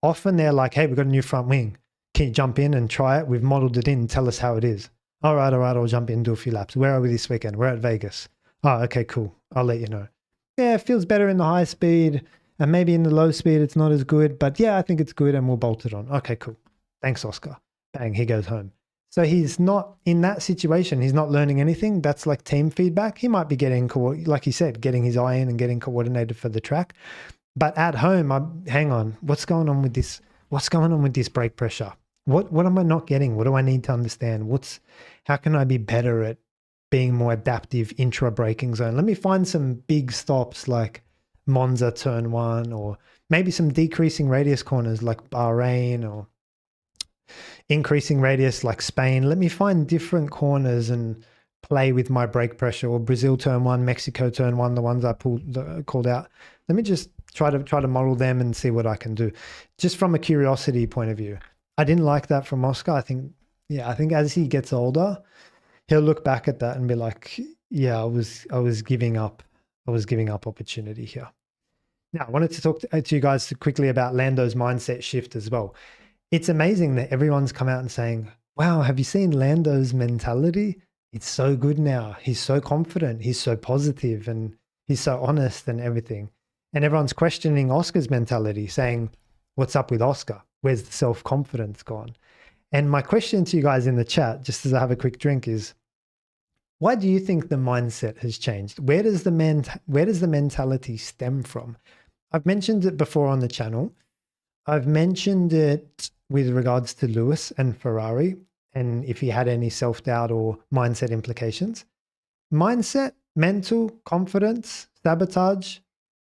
often they're like, hey, we've got a new front wing. Can you jump in and try it? We've modeled it in. Tell us how it is. All right, I'll jump in, do a few laps. Where are we this weekend? We're at Vegas. Oh, okay, cool. I'll let you know. Yeah, it feels better in the high speed, and maybe in the low speed it's not as good, but yeah, I think it's good and we'll bolt it on. Okay, cool. Thanks, Oscar. Bang, he goes home. So he's not in that situation. He's not learning anything. That's like team feedback. He might be getting, like he said, getting his eye in and getting coordinated for the track. But at home, hang on, what's going on with this? What's going on with this brake pressure? What am I not getting? What do I need to understand? How can I be better at being more adaptive intra braking zone? Let me find some big stops like Monza turn one, or maybe some decreasing radius corners like Bahrain, or increasing radius like Spain. Let me find different corners and play with my brake pressure, or Brazil turn one, Mexico turn one, the ones I called out. Let me just try to model them and see what I can do, just from a curiosity point of view. I didn't like that from Oscar. I think as he gets older, he'll look back at that and be like, yeah, I was giving up opportunity here. Now, I wanted to talk to you guys quickly about Lando's mindset shift as well. It's amazing that everyone's come out and saying, wow, have you seen Lando's mentality? It's so good now. He's so confident. He's so positive, and he's so honest and everything. And everyone's questioning Oscar's mentality, saying, what's up with Oscar? Where's the self-confidence gone? And my question to you guys in the chat, just as I have a quick drink, is, why do you think the mindset has changed? Where does the mentality stem from? I've mentioned it before on the channel. I've mentioned it with regards to Lewis and Ferrari, and if he had any self-doubt or mindset implications. Mindset, mental, confidence, sabotage,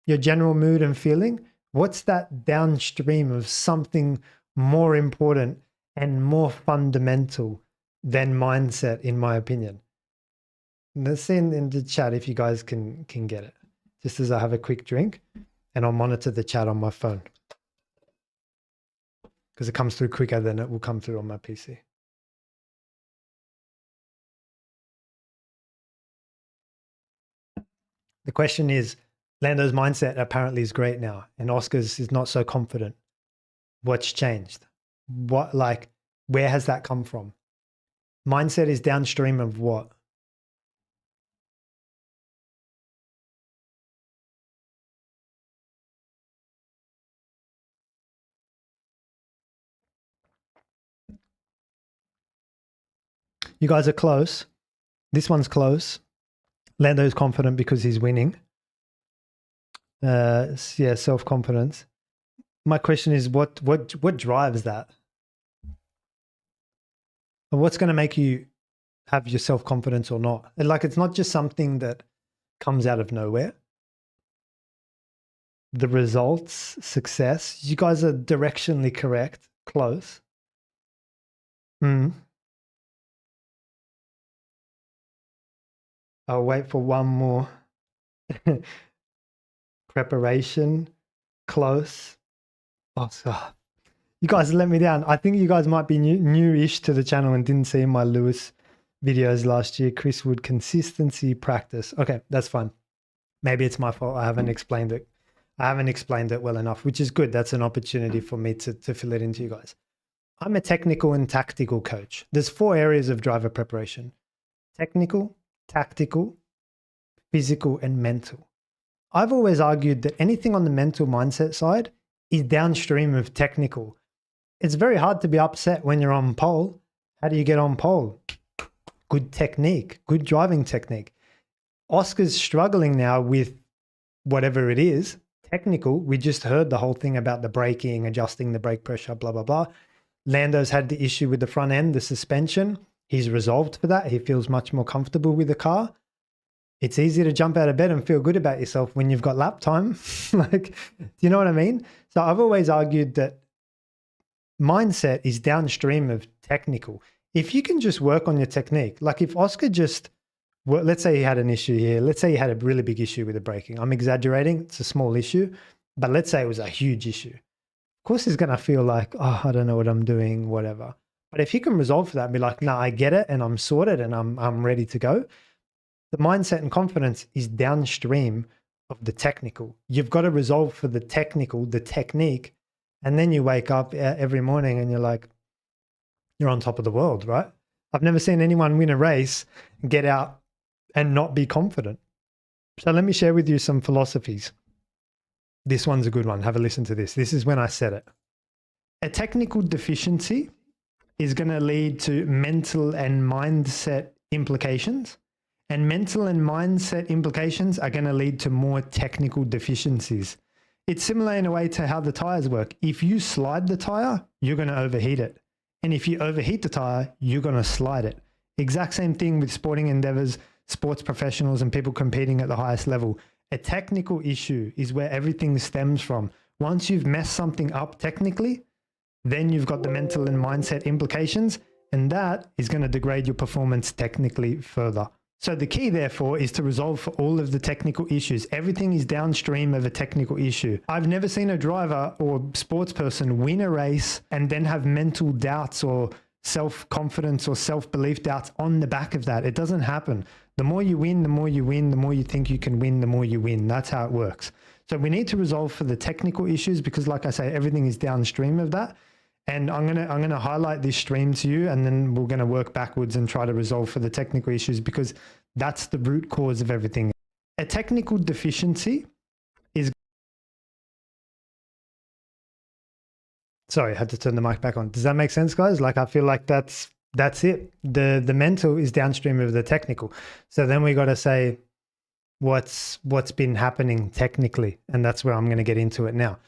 your general mood and feeling. What's that downstream of something more important and more fundamental than mindset, in my opinion? Let's see in the chat if you guys can get it. Just as I have a quick drink, and I'll monitor the chat on my phone, because it comes through quicker than it will come through on my PC. The question is, Lando's mindset apparently is great now, and Oscar's is not so confident. What's changed? Where has that come from? Mindset is downstream of what? You guys are close. This one's close. Lando's confident because he's winning. Yeah, self-confidence. My question is, what drives that? And what's going to make you have your self-confidence or not? And like, it's not just something that comes out of nowhere. The results, success. You guys are directionally correct, close. I'll wait for one more. Preparation, close. Oh, you guys let me down. I think you guys might be new-ish to the channel and didn't see my Lewis videos last year. Chris Wood, consistency, practice. Okay, that's fine. Maybe it's my fault. I haven't explained it. I haven't explained it well enough, which is good. That's an opportunity for me to fill it into you guys. I'm a technical and tactical coach. There's 4 areas of driver preparation: technical, tactical, physical, and mental. I've always argued that anything on the mental mindset side is downstream of technical. It's very hard to be upset when you're on pole. How do you get on pole? Good technique, good driving technique. Oscar's struggling now with whatever it is, technical. We just heard the whole thing about the braking, adjusting the brake pressure, blah, blah, blah. Lando's had the issue with the front end, the suspension. He's resolved for that. He feels much more comfortable with the car. It's easy to jump out of bed and feel good about yourself when you've got lap time. Like, do you know what I mean? So I've always argued that mindset is downstream of technical. If you can just work on your technique, like if Oscar just, let's say he had an issue here. Let's say he had a really big issue with the braking. I'm exaggerating. It's a small issue, but let's say it was a huge issue. Of course, he's going to feel like, oh, I don't know what I'm doing, whatever. But if he can resolve for that and be like, no, I get it and I'm sorted and I'm ready to go. The mindset and confidence is downstream of the technical. You've got to resolve for the technical, the technique, and then you wake up every morning and you're like, you're on top of the world, right? I've never seen anyone win a race, get out and not be confident. So let me share with you some philosophies. This one's a good one. Have a listen to this. This is when I said it. A technical deficiency is going to lead to mental and mindset implications. And mental and mindset implications are going to lead to more technical deficiencies. It's similar in a way to how the tires work. If you slide the tire, you're going to overheat it. And if you overheat the tire, you're going to slide it. Exact same thing with sporting endeavors, sports professionals, and people competing at the highest level. A technical issue is where everything stems from. Once you've messed something up technically, then you've got the mental and mindset implications, and that is going to degrade your performance technically further. So the key, therefore, is to resolve for all of the technical issues. Everything is downstream of a technical issue. I've never seen a driver or sports person win a race and then have mental doubts or self-confidence or self-belief doubts on the back of that. It doesn't happen. The more you win, the more you win, the more you think you can win, the more you win. That's how it works. So we need to resolve for the technical issues because, like I say, everything is downstream of that. And I'm gonna highlight this stream to you, and then we're gonna work backwards and try to resolve for the technical issues because that's the root cause of everything. A technical deficiency is. Sorry, I had to turn the mic back on. Does that make sense, guys? Like, I feel like that's it. The mental is downstream of the technical. So then we got to say what's been happening technically, and that's where I'm going to get into it now.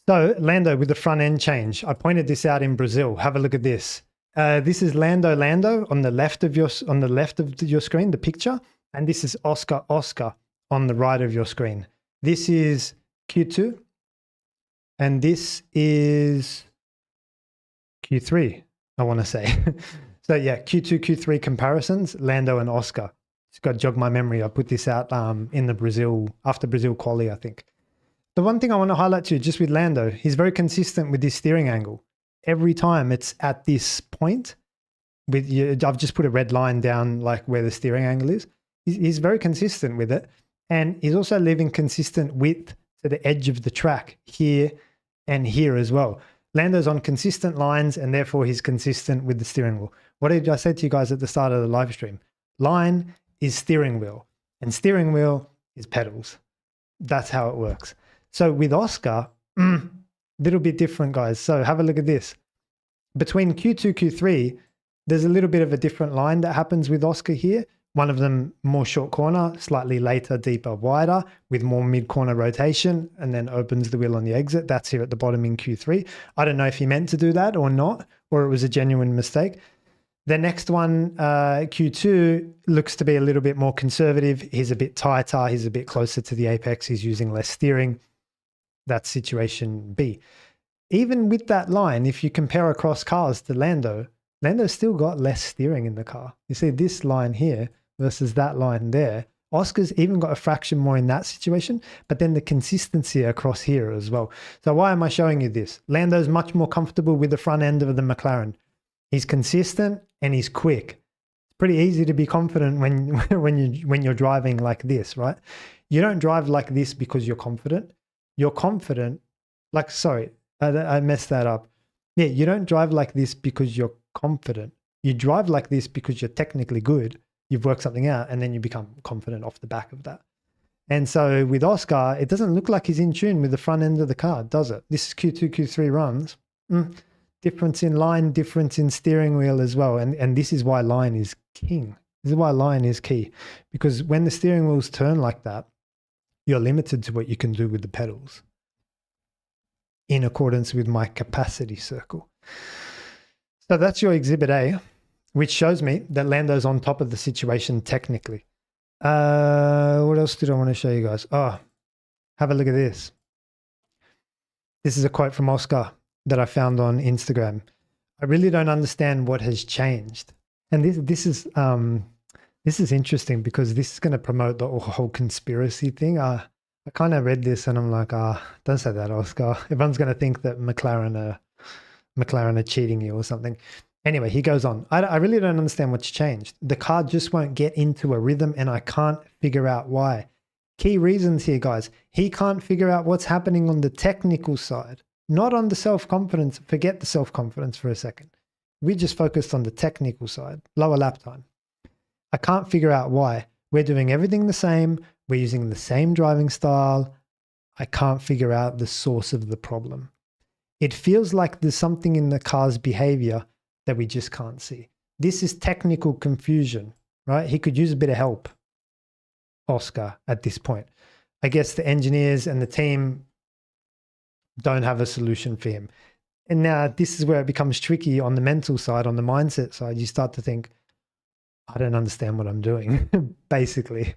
So Lando with the front end change. I pointed this out in Brazil. Have a look at this. This is Lando on the left of your screen, the picture, and this is Oscar on the right of your screen. This is Q2, and this is Q3. I want to say. So yeah, Q2, Q3 comparisons. Lando and Oscar. It's got to jog my memory. I put this out in the Brazil after Brazil quali, I think. The one thing I want to highlight to you, just with Lando, he's very consistent with his steering angle. Every time it's at this point, I've just put a red line down like where the steering angle is. He's very consistent with it. And he's also leaving consistent width to the edge of the track here and here as well. Lando's on consistent lines and therefore he's consistent with the steering wheel. What did I say to you guys at the start of the live stream? Line is steering wheel and steering wheel is pedals. That's how it works. So with Oscar, little bit different, guys. So have a look at this. Between Q2, Q3, There's a little bit of a different line that happens with Oscar here. One of them more short corner, slightly later, deeper, wider, with more mid-corner rotation, and then opens the wheel on the exit. That's here at the bottom in Q3. I don't know if he meant to do that or not, or it was a genuine mistake. The next one, Q2, looks to be a little bit more conservative. He's a bit tighter. He's a bit closer to the apex. He's using less steering. That's situation B. Even with that line, if you compare across cars to Lando's still got less steering in the car. You see this line here versus that line there. Oscar's even got a fraction more in that situation, but then the consistency across here as well. So why am I showing you this? Lando's much more comfortable with the front end of the McLaren. He's consistent and he's quick. It's pretty easy to be confident when you're driving like this, right? You don't drive like this because you're confident. You're confident, I messed that up. Yeah, you don't drive like this because you're confident. You drive like this because you're technically good. You've worked something out and then you become confident off the back of that. And so with Oscar, it doesn't look like he's in tune with the front end of the car, does it? This is Q2, Q3 runs. Difference in line, difference in steering wheel as well. And this is why line is king. This is why line is key. Because when the steering wheels turn like that, you're limited to what you can do with the pedals in accordance with my capacity circle. So that's your exhibit A, which shows me that Lando's on top of the situation technically. What else did I want to show you guys? Oh, have a look at this. This is a quote from Oscar that I found on Instagram. I really don't understand what has changed. And this is interesting because this is going to promote the whole conspiracy thing. I kind of read this and I'm like, don't say that, Oscar. Everyone's going to think that McLaren are cheating you or something. Anyway, he goes on. I really don't understand what's changed. The car just won't get into a rhythm and I can't figure out why. Key reasons here, guys. He can't figure out what's happening on the technical side, not on the self-confidence. Forget the self-confidence for a second. We just focused on the technical side, lower lap time. I can't figure out why. We're doing everything the same. We're using the same driving style. I can't figure out the source of the problem. It feels like there's something in the car's behavior that we just can't see. This is technical confusion, right? He could use a bit of help, Oscar, at this point. I guess the engineers and the team don't have a solution for him. And now this is where it becomes tricky on the mental side, on the mindset side. You start to think, I don't understand what I'm doing, basically.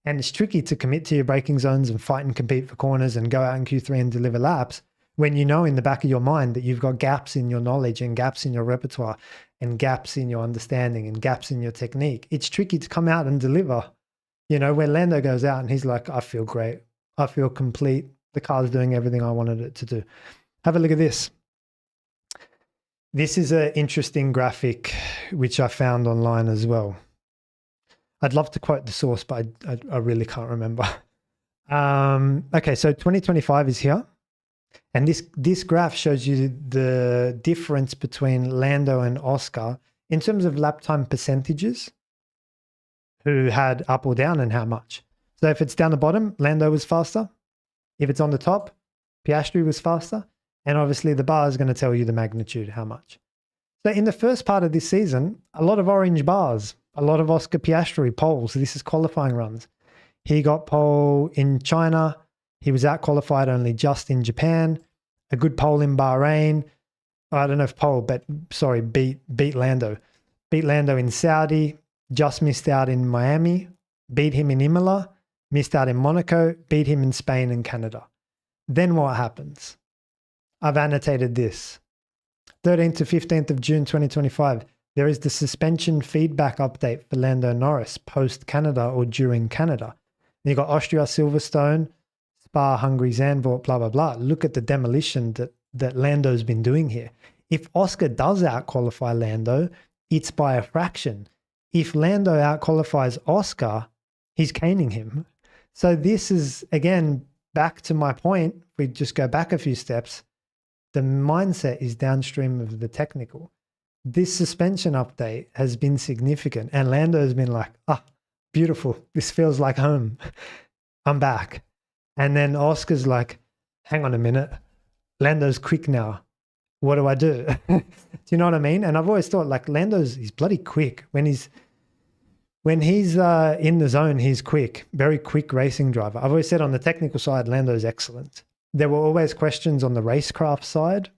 And it's tricky to commit to your braking zones and fight and compete for corners and go out in Q3 and deliver laps when you know in the back of your mind that you've got gaps in your knowledge and gaps in your repertoire and gaps in your understanding and gaps in your technique. It's tricky to come out and deliver, where Lando goes out and he's like, I feel great. I feel complete. The car's doing everything I wanted it to do. Have a look at this. This is an interesting graphic, which I found online as well. I'd love to quote the source, but I really can't remember. Okay, so 2025 is here. And this graph shows you the difference between Lando and Oscar in terms of lap time percentages, who had up or down and how much. So if it's down the bottom, Lando was faster. If it's on the top, Piastri was faster. And obviously the bar is going to tell you the magnitude, how much. So in the first part of this season, a lot of orange bars, a lot of Oscar Piastri poles. This is qualifying runs. He got pole in China. He was out qualified only just in Japan. A good pole in Bahrain. I don't know if pole, but sorry, beat Lando. Beat Lando in Saudi. Just missed out in Miami. Beat him in Imola. Missed out in Monaco. Beat him in Spain and Canada. Then what happens? I've annotated this. 13th to 15th of June 2025. There is the suspension feedback update for Lando Norris post-Canada or during Canada. And you've got Austria, Silverstone, Spa, Hungary, Zandvoort, blah, blah, blah. Look at the demolition that Lando's been doing here. If Oscar does out-qualify Lando, it's by a fraction. If Lando out-qualifies Oscar, he's caning him. So this is, again, back to my point. If we just go back a few steps, the mindset is downstream of the technical. This suspension update has been significant, and Lando has been like, beautiful. This feels like home. I'm back. And then Oscar's like, hang on a minute. Lando's quick now. what do I do? Do you know what I mean? And I've always thought like he's bloody quick. When he's in the zone, he's quick, very quick racing driver. I've always said on the technical side, Lando's excellent. There were always questions on the racecraft side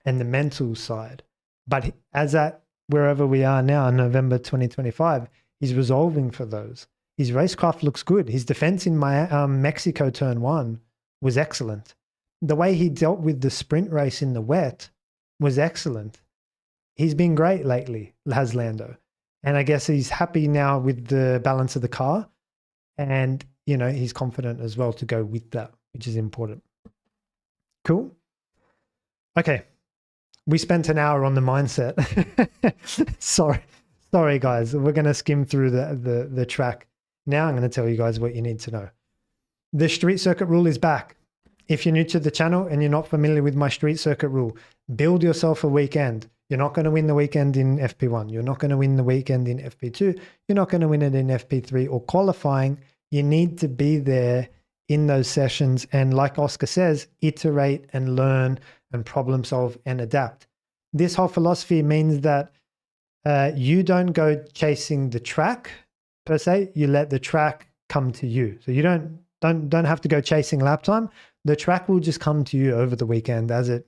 and the mental side. But as at wherever we are now in November 2025, he's resolving for those. His racecraft looks good. His defense in my Mexico turn 1 was excellent. The way he dealt with the sprint race in the wet was excellent. He's been great lately, has Lando. And I guess he's happy now with the balance of the car. And, you know, he's confident as well to go with that, which is important. Cool. Okay. We spent an hour on the mindset. Sorry, guys. We're going to skim through the track. Now I'm going to tell you guys what you need to know. The street circuit rule is back. If you're new to the channel and you're not familiar with my street circuit rule, build yourself a weekend. You're not going to win the weekend in FP1. You're not going to win the weekend in FP2. You're not going to win it in FP3 or qualifying. You need to be there in those sessions. And like Oscar says, iterate and learn and problem solve and adapt. This whole philosophy means that you don't go chasing the track per se. You let the track come to you. So you don't have to go chasing lap time. The track will just come to you over the weekend as it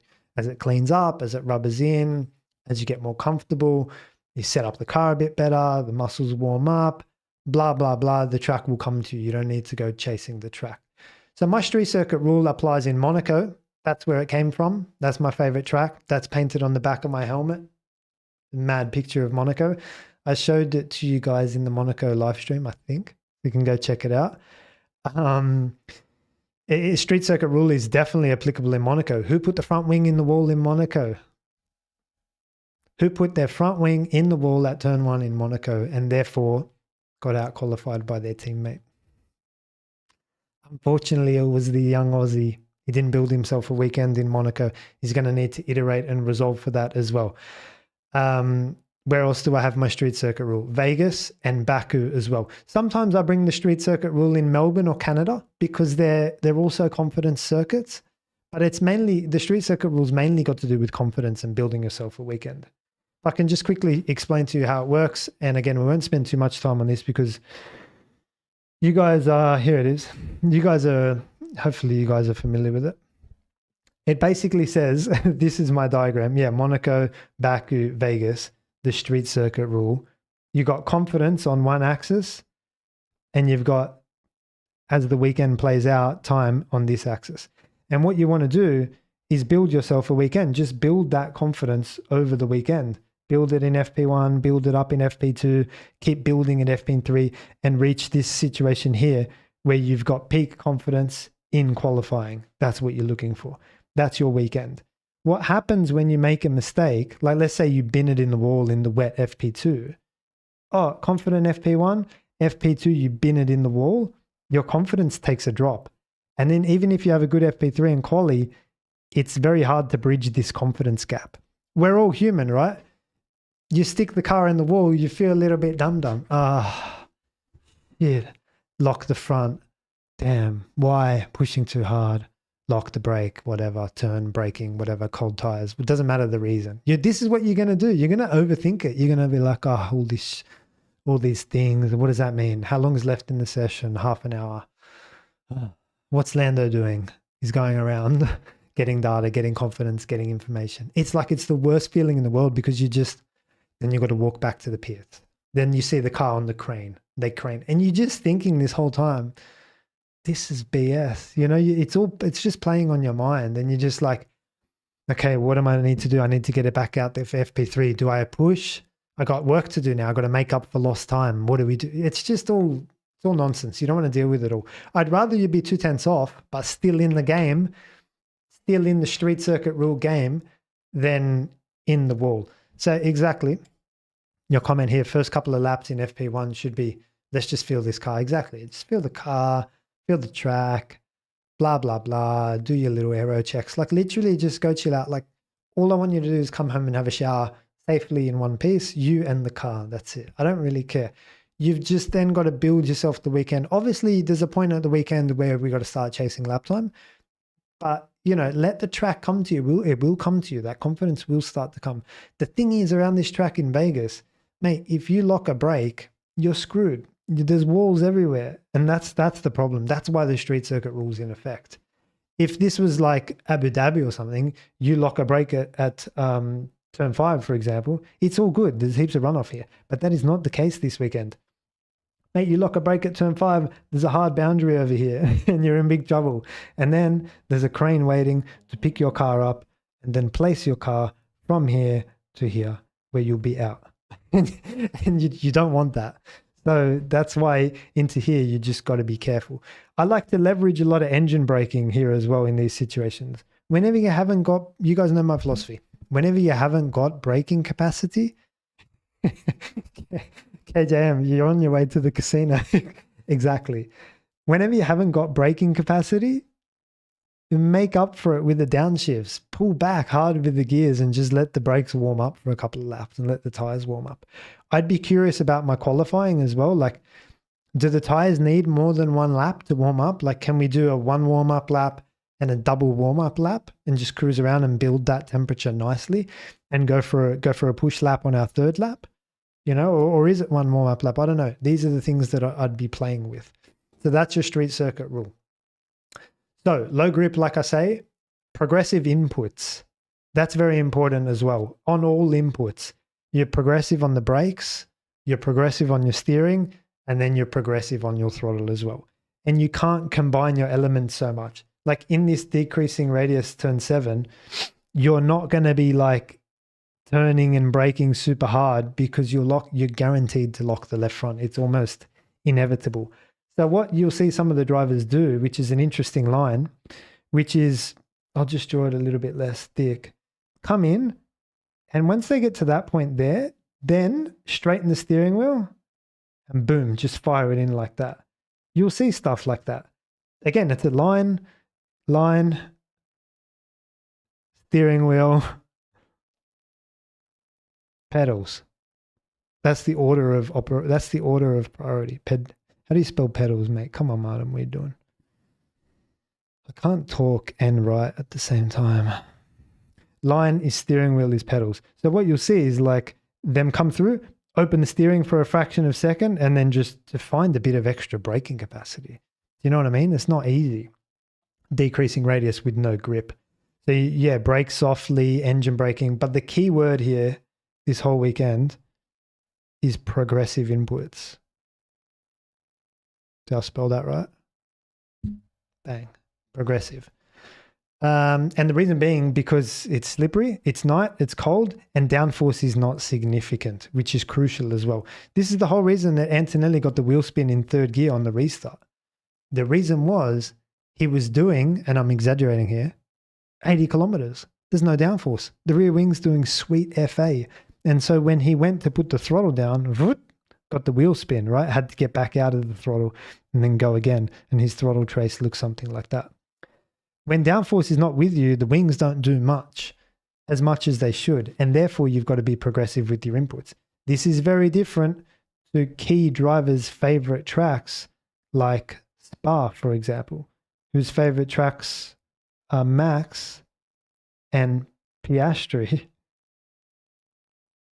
cleans up, as it rubbers in, as you get more comfortable. You set up the car a bit better, the muscles warm up, blah, blah, blah. The track will come to you. You don't need to go chasing the track. So my street circuit rule applies in Monaco. That's where it came from. That's my favorite track. That's painted on the back of my helmet. Mad picture of Monaco. I showed it to you guys in the Monaco live stream, I think. You can go check it out. Street circuit rule is definitely applicable in Monaco. Who put the front wing in the wall in Monaco? Who put their front wing in the wall at turn 1 in Monaco and therefore got out qualified by their teammate? Unfortunately, it was the young Aussie. He didn't build himself a weekend in Monaco. He's going to need to iterate and resolve for that as well. Where else do I have my street circuit rule? Vegas and Baku as well. Sometimes I bring the street circuit rule in Melbourne or Canada because they're also confidence circuits. But it's mainly, the street circuit rules mainly got to do with confidence and building yourself a weekend. If I can just quickly explain to you how it works. And again, we won't spend too much time on this because you guys are, here it is. Hopefully you guys are familiar with it. It basically says, this is my diagram. Yeah, Monaco, Baku, Vegas, the street circuit rule. You got confidence on one axis and you've got, as the weekend plays out, time on this axis. And what you want to do is build yourself a weekend. Just build that confidence over the weekend. Build it in FP1, build it up in FP2, keep building in FP3 and reach this situation here where you've got peak confidence in qualifying. That's what you're looking for. That's your weekend. What happens when you make a mistake, like let's say you bin it in the wall in the wet FP2. Oh, confident FP1, FP2, you bin it in the wall, your confidence takes a drop. And then even if you have a good FP3 and quali, it's very hard to bridge this confidence gap. We're all human, right? You stick the car in the wall, you feel a little bit dum-dum. Yeah, lock the front. Damn, why? Pushing too hard. Lock the brake, whatever, turn, braking, whatever, cold tires. It doesn't matter the reason. This is what you're going to do. You're going to overthink it. You're going to be like, oh, all these things. What does that mean? How long is left in the session? Half an hour. What's Lando doing? He's going around getting data, getting confidence, getting information. It's like it's the worst feeling in the world because then you've got to walk back to the pit. Then you see the car on the crane. They crane. And you're just thinking this whole time, this is BS. You know, it's just playing on your mind. And you're just like, okay, what am I need to do? I need to get it back out there for FP3. Do I push? I got work to do now. I got to make up for lost time. What do we do? It's just all nonsense. You don't want to deal with it all. I'd rather you be 2 tenths off, but still in the game, still in the street circuit rule game than in the wall. So exactly, your comment here, first couple of laps in FP1 should be, let's just feel this car. Exactly. Just feel the car, feel the track, blah, blah, blah. Do your little aero checks. Like literally just go chill out. Like all I want you to do is come home and have a shower safely in one piece, you and the car. That's it. I don't really care. You've just then got to build yourself the weekend. Obviously, there's a point at the weekend where we got to start chasing lap time. But, let the track come to you. It will come to you. That confidence will start to come. The thing is, around this track in Vegas, mate, if you lock a brake, you're screwed. There's walls everywhere. And that's the problem. That's why the street circuit rule's in effect. If this was like Abu Dhabi or something, you lock a brake at turn 5, for example, it's all good. There's heaps of runoff here. But that is not the case this weekend. Mate, you lock a brake at turn 5, there's a hard boundary over here and you're in big trouble. And then there's a crane waiting to pick your car up and then place your car from here to here where you'll be out. And you don't want that. So that's why into here, you just got to be careful. I like to leverage a lot of engine braking here as well in these situations. Whenever you haven't got, you guys know my philosophy. Whenever you haven't got braking capacity, KJM, you're on your way to the casino. Exactly. Whenever you haven't got braking capacity, you make up for it with the downshifts. Pull back hard with the gears and just let the brakes warm up for a couple of laps and let the tires warm up. I'd be curious about my qualifying as well. Like, do the tires need more than one lap to warm up? Like, can we do a 1 warm-up lap and a double warm-up lap and just cruise around and build that temperature nicely and go for a push lap on our 3rd lap? Or is it 1 warm-up lap? I don't know. These are the things that I'd be playing with. So that's your street circuit rule. So low grip, like I say, progressive inputs. That's very important as well. On all inputs, you're progressive on the brakes, you're progressive on your steering, and then you're progressive on your throttle as well. And you can't combine your elements so much. Like in this decreasing radius turn 7, you're not going to be like turning and braking super hard because you're guaranteed to lock the left front. It's almost inevitable. So what you'll see some of the drivers do, which is an interesting line, which is, I'll just draw it a little bit less thick, come in, and once they get to that point there, then straighten the steering wheel and boom, just fire it in like that. You'll see stuff like that. Again, it's a line, steering wheel, pedals. That's the order of priority. How do you spell pedals, mate? Come on, Martin, what are you doing? I can't talk and write at the same time. Line is steering wheel is pedals. So what you'll see is like them come through, open the steering for a fraction of a second, and then just to find a bit of extra braking capacity. Do you know what I mean? It's not easy. Decreasing radius with no grip. So yeah, brake softly, engine braking. But the key word here this whole weekend is progressive inputs. Did I spell that right? Bang. Progressive. And the reason being because it's slippery, it's night, it's cold, and downforce is not significant, which is crucial as well. This is the whole reason that Antonelli got the wheel spin in 3rd gear on the restart. The reason was he was doing, and I'm exaggerating here, 80 kilometers. There's no downforce. The rear wing's doing sweet FA. And so when he went to put the throttle down, got the wheel spin, right? Had to get back out of the throttle and then go again. And his throttle trace looks something like that. When downforce is not with you, the wings don't do much as they should. And therefore, you've got to be progressive with your inputs. This is very different to key drivers' favorite tracks like Spa, for example, whose favorite tracks are Max and Piastri.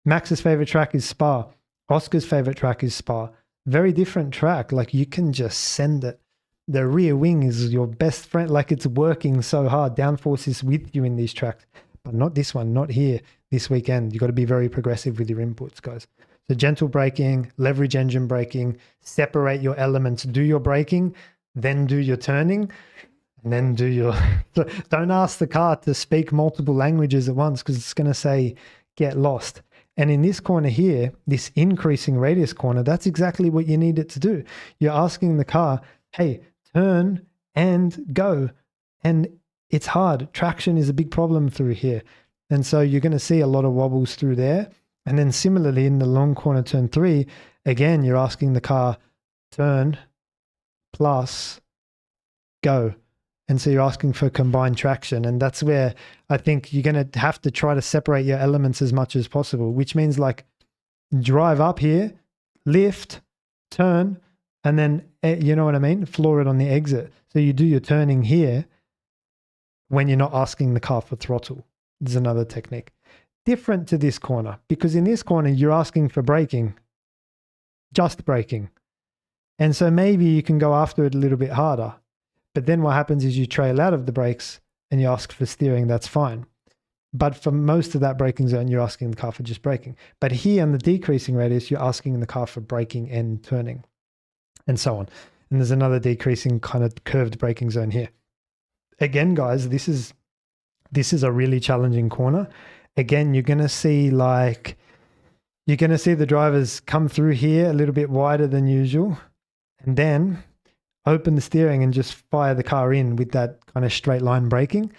Max's favorite track is Spa. Oscar's favorite track is Spa. Very different track. Like you can just send it. The rear wing is your best friend. Like it's working so hard. Downforce is with you in these tracks, but not this one, not here this weekend. You've got to be very progressive with your inputs, guys. So gentle braking, leverage engine braking, separate your elements, do your braking, then do your turning, and then do your... Don't ask the car to speak multiple languages at once because it's going to say, get lost. And in this corner here, this increasing radius corner, that's exactly what you need it to do. You're asking the car, hey, turn and go. And it's hard. Traction is a big problem through here. And so you're going to see a lot of wobbles through there. And then similarly in the long corner turn 3, again, you're asking the car, turn plus go. And so you're asking for combined traction. And that's where I think you're going to have to try to separate your elements as much as possible, which means like drive up here, lift, turn, and then, you know what I mean? Floor it on the exit. So you do your turning here, when you're not asking the car for throttle. There's another technique. Different to this corner, because in this corner, you're asking for braking, just braking. And so maybe you can go after it a little bit harder. But then what happens is you trail out of the brakes and you ask for steering, that's fine. But for most of that braking zone, you're asking the car for just braking. But here on the decreasing radius, you're asking the car for braking and turning and so on. And there's another decreasing kind of curved braking zone here. Again, guys, this is a really challenging corner. Again, you're going to see the drivers come through here a little bit wider than usual and then open the steering and just fire the car in with that kind of straight line braking.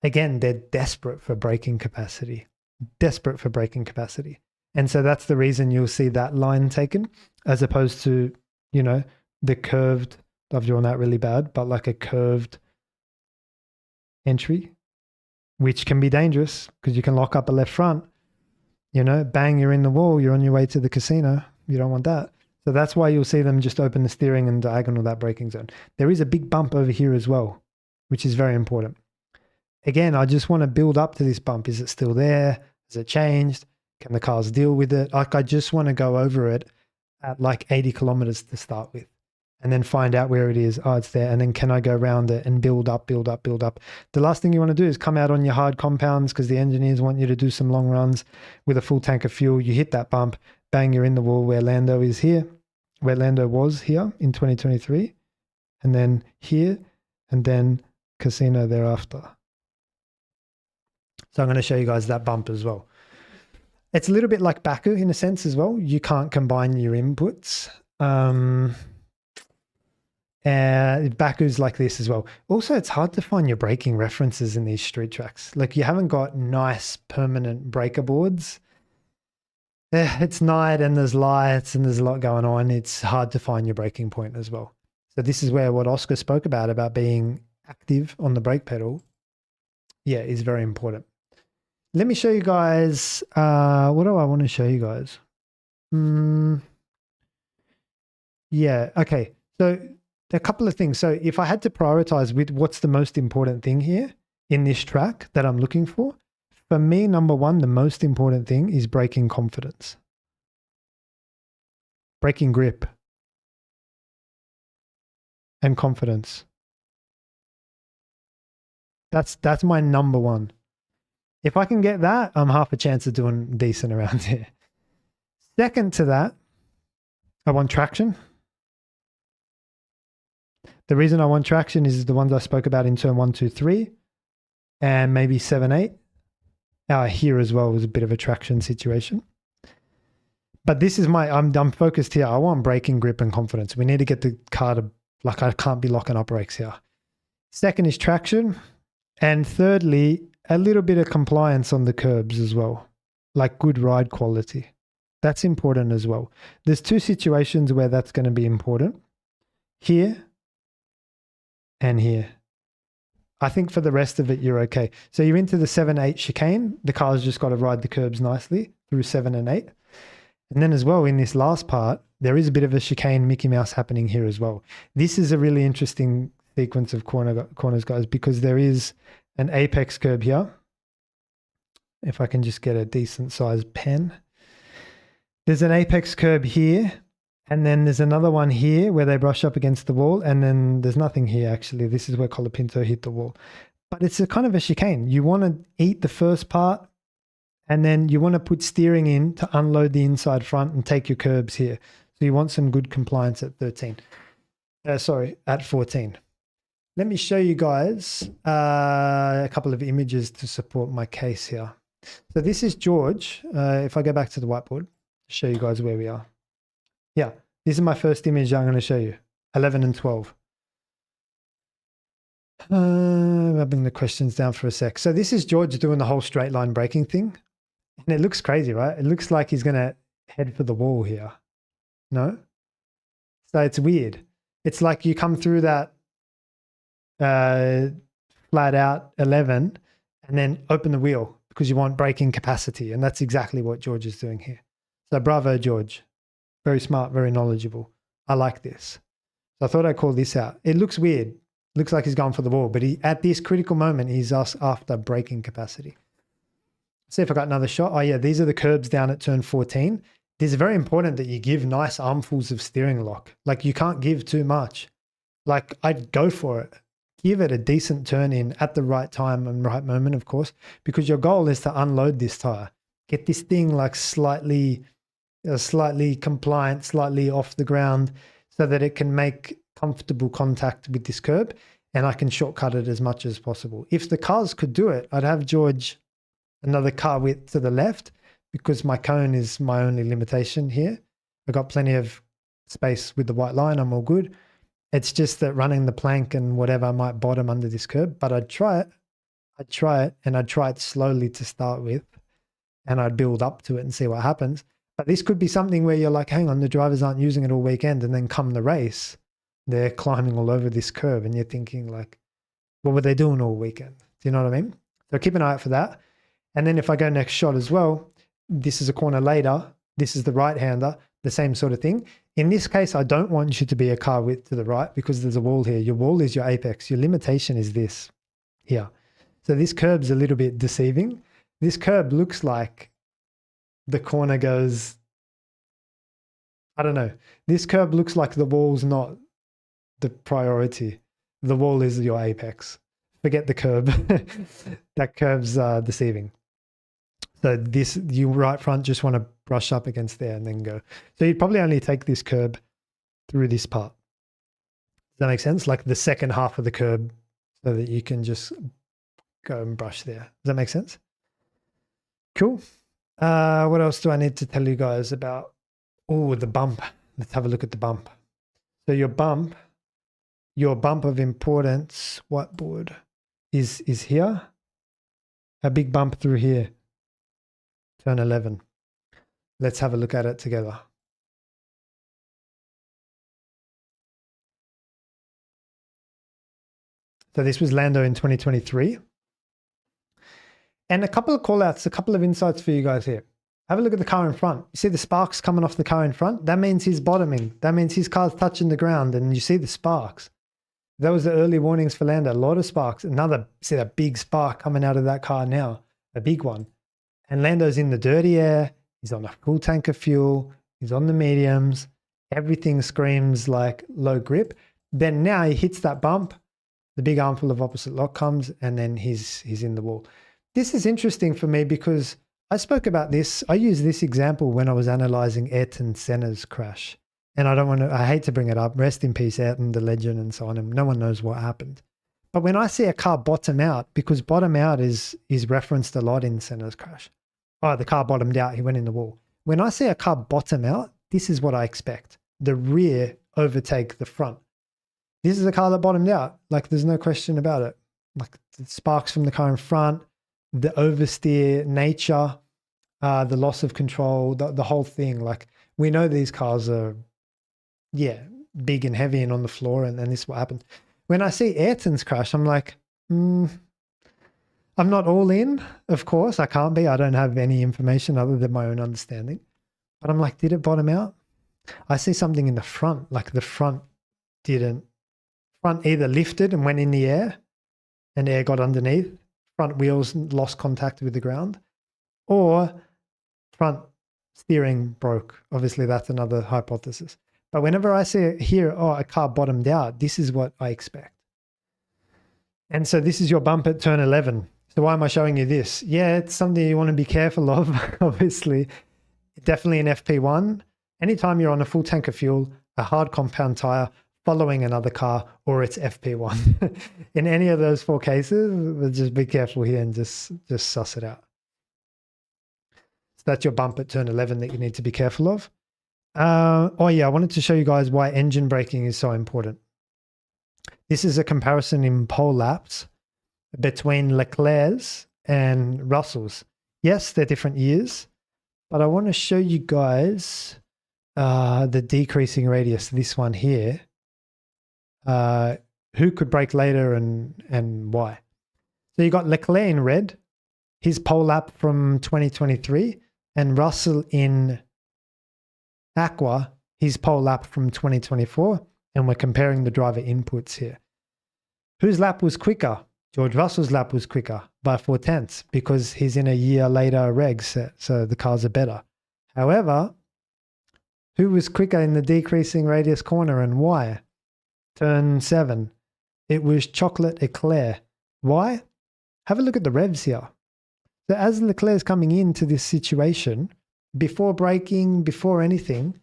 Again, they're desperate for braking capacity, And so that's the reason you'll see that line taken as opposed to, the curved, I've drawn that really bad, but like a curved entry, which can be dangerous because you can lock up a left front, bang, you're in the wall, you're on your way to the casino. You don't want that. So that's why you'll see them just open the steering and diagonal that braking zone. There is a big bump over here as well, which is very important. Again, I just want to build up to this bump. Is it still there? Has it changed? Can the cars deal with it? I just want to go over it at like 80 kilometers to start with and then find out where it is. Oh, it's there. And then can I go around it and build up? The last thing you want to do is come out on your hard compounds because the engineers want you to do some long runs with a full tank of fuel. You hit that bump, bang, you're in the wall where Lando was here in 2023, and then here, and then casino thereafter. So I'm going to show you guys that bump as well. It's a little bit like Baku in a sense as well. You can't combine your inputs. Baku's like this as well. Also, it's hard to find your braking references in these street tracks. Like you haven't got nice permanent breaker boards. It's night and there's lights and there's a lot going on. It's hard to find your braking point as well. So this is where what Oscar spoke about being active on the brake pedal, is very important. Let me show you guys, what do I want to show you guys? Okay. So a couple of things. So if I had to prioritize with what's the most important thing here in this track that I'm looking for me, number one, the most important thing is braking confidence, braking grip, and confidence. That's my number one. If I can get that, I'm half a chance of doing decent around here. Second to that, I want traction. The reason I want traction is the ones I spoke about in turn 1, 2, 3, and maybe 7, 8. Here as well was a bit of a traction situation. But this is I'm focused here. I want braking grip and confidence. We need to get the car to, I can't be locking up brakes here. Second is traction. And thirdly, a little bit of compliance on the curbs as well, like good ride quality. That's important as well. There's two situations where that's going to be important. Here and here. I think for the rest of it, you're okay. So you're into the 7, 8 chicane. The car's just got to ride the curbs nicely through 7 and 8. And then as well, in this last part, there is a bit of a chicane Mickey Mouse happening here as well. This is a really interesting sequence of corners, guys, because there is an apex curb here. If I can just get a decent sized pen. There's an apex curb here. And then there's another one here where they brush up against the wall. And then there's nothing here, actually. This is where Colapinto hit the wall. But it's a kind of a chicane. You want to eat the first part, and then you want to put steering in to unload the inside front and take your curbs here. So you want some good compliance at 13. At 14. Let me show you guys a couple of images to support my case here. So this is George. If I go back to the whiteboard, show you guys where we are. Yeah, this is my first image I'm going to show you, 11 and 12. I'll bring the questions down for a sec. So this is George doing the whole straight line braking thing. And it looks crazy, right? It looks like he's going to head for the wall here. No? So it's weird. It's like you come through that flat out 11 and then open the wheel because you want braking capacity. And that's exactly what George is doing here. So bravo, George. Very smart, very knowledgeable. I like this. So I thought I'd call this out. It looks weird. Looks like he's going for the wall, but at this critical moment, he's after braking capacity. See if I got another shot. Oh yeah, these are the curbs down at turn 14. It's very important that you give nice armfuls of steering lock. Like you can't give too much. Like I'd go for it. Give it a decent turn in at the right time and right moment, of course, because your goal is to unload this tire. Get this thing like slightly compliant, slightly off the ground so that it can make comfortable contact with this curb and I can shortcut it as much as possible. If the cars could do it, I'd have George another car width to the left because my cone is my only limitation here. I got plenty of space with the white line. I'm all good. It's just that running the plank and whatever might bottom under this curb, but I'd try it. I'd try it and I'd try it slowly to start with and I'd build up to it and see what happens. But this could be something where you're like, hang on, the drivers aren't using it all weekend. And then come the race, they're climbing all over this curb and you're thinking like, what were they doing all weekend? Do you know what I mean? So keep an eye out for that. And then if I go next shot as well, this is a corner later. This is the right-hander, the same sort of thing. In this case, I don't want you to be a car width to the right because there's a wall here. Your wall is your apex. Your limitation is this here. So this curb's a little bit deceiving. This curb looks like the corner goes, I don't know. This curb looks like the wall's not the priority. The wall is your apex. Forget the curb. That curb's deceiving. So this, you right front just want to brush up against there and then go. So you'd probably only take this curb through this part. Does that make sense? Like the second half of the curb so that you can just go and brush there. Does that make sense? Cool. What else do I need to tell you guys about? Oh, the bump. Let's have a look at the bump. So your bump of importance, whiteboard, is here. A big bump through here. Turn 11. Let's have a look at it together. So this was Lando in 2023. And a couple of call outs, a couple of insights for you guys here. Have a look at the car in front. You see the sparks coming off the car in front? That means he's bottoming. That means his car's touching the ground and you see the sparks. That was the early warnings for Lando. A lot of sparks. See that big spark coming out of that car now. A big one. And Lando's in the dirty air. He's on a full tank of fuel. He's on the mediums. Everything screams like low grip. Then now he hits that bump. The big armful of opposite lock comes and then he's in the wall. This is interesting for me because I spoke about this. I used this example when I was analyzing Ayrton Senna's crash. And I hate to bring it up. Rest in peace, Ayrton, the legend and so on. And no one knows what happened. But when I see a car bottom out, because bottom out is referenced a lot in Senna's crash. Oh, the car bottomed out. He went in the wall. When I see a car bottom out, this is what I expect. The rear overtake the front. This is a car that bottomed out. Like there's no question about it. Like the sparks from the car in front, the oversteer nature, the loss of control, the whole thing. Like we know these cars are, big and heavy and on the floor and this is what happened. When I see Ayrton's crash, I'm like, I'm not all in, of course. I can't be. I don't have any information other than my own understanding. But I'm like, did it bottom out? I see something in the front, like the front either lifted and went in the air and air got underneath, front wheels lost contact with the ground, or front steering broke. Obviously, that's another hypothesis. But whenever I see it here, a car bottomed out, this is what I expect. And so this is your bump at turn 11. So why am I showing you this? Yeah, it's something you want to be careful of, obviously. Definitely in FP1. Anytime you're on a full tank of fuel, a hard compound tire, following another car, or it's FP1. In any of those four cases, just be careful here and just suss it out. So that's your bump at turn 11 that you need to be careful of. I wanted to show you guys why engine braking is so important. This is a comparison in pole laps between Leclerc's and Russell's. Yes, they're different years, but I want to show you guys the decreasing radius, this one here. Who could brake later and why? So you got Leclerc in red, his pole lap from 2023, and Russell in aqua, his pole lap from 2024, and we're comparing the driver inputs here. Whose lap was quicker? George Russell's lap was quicker by 4/10 because he's in a year later reg set, so the cars are better. However, who was quicker in the decreasing radius corner and why? Turn 7. It was Chocolate Eclair. Why? Have a look at the revs here. So as Leclerc's coming into this situation, before braking, before anything,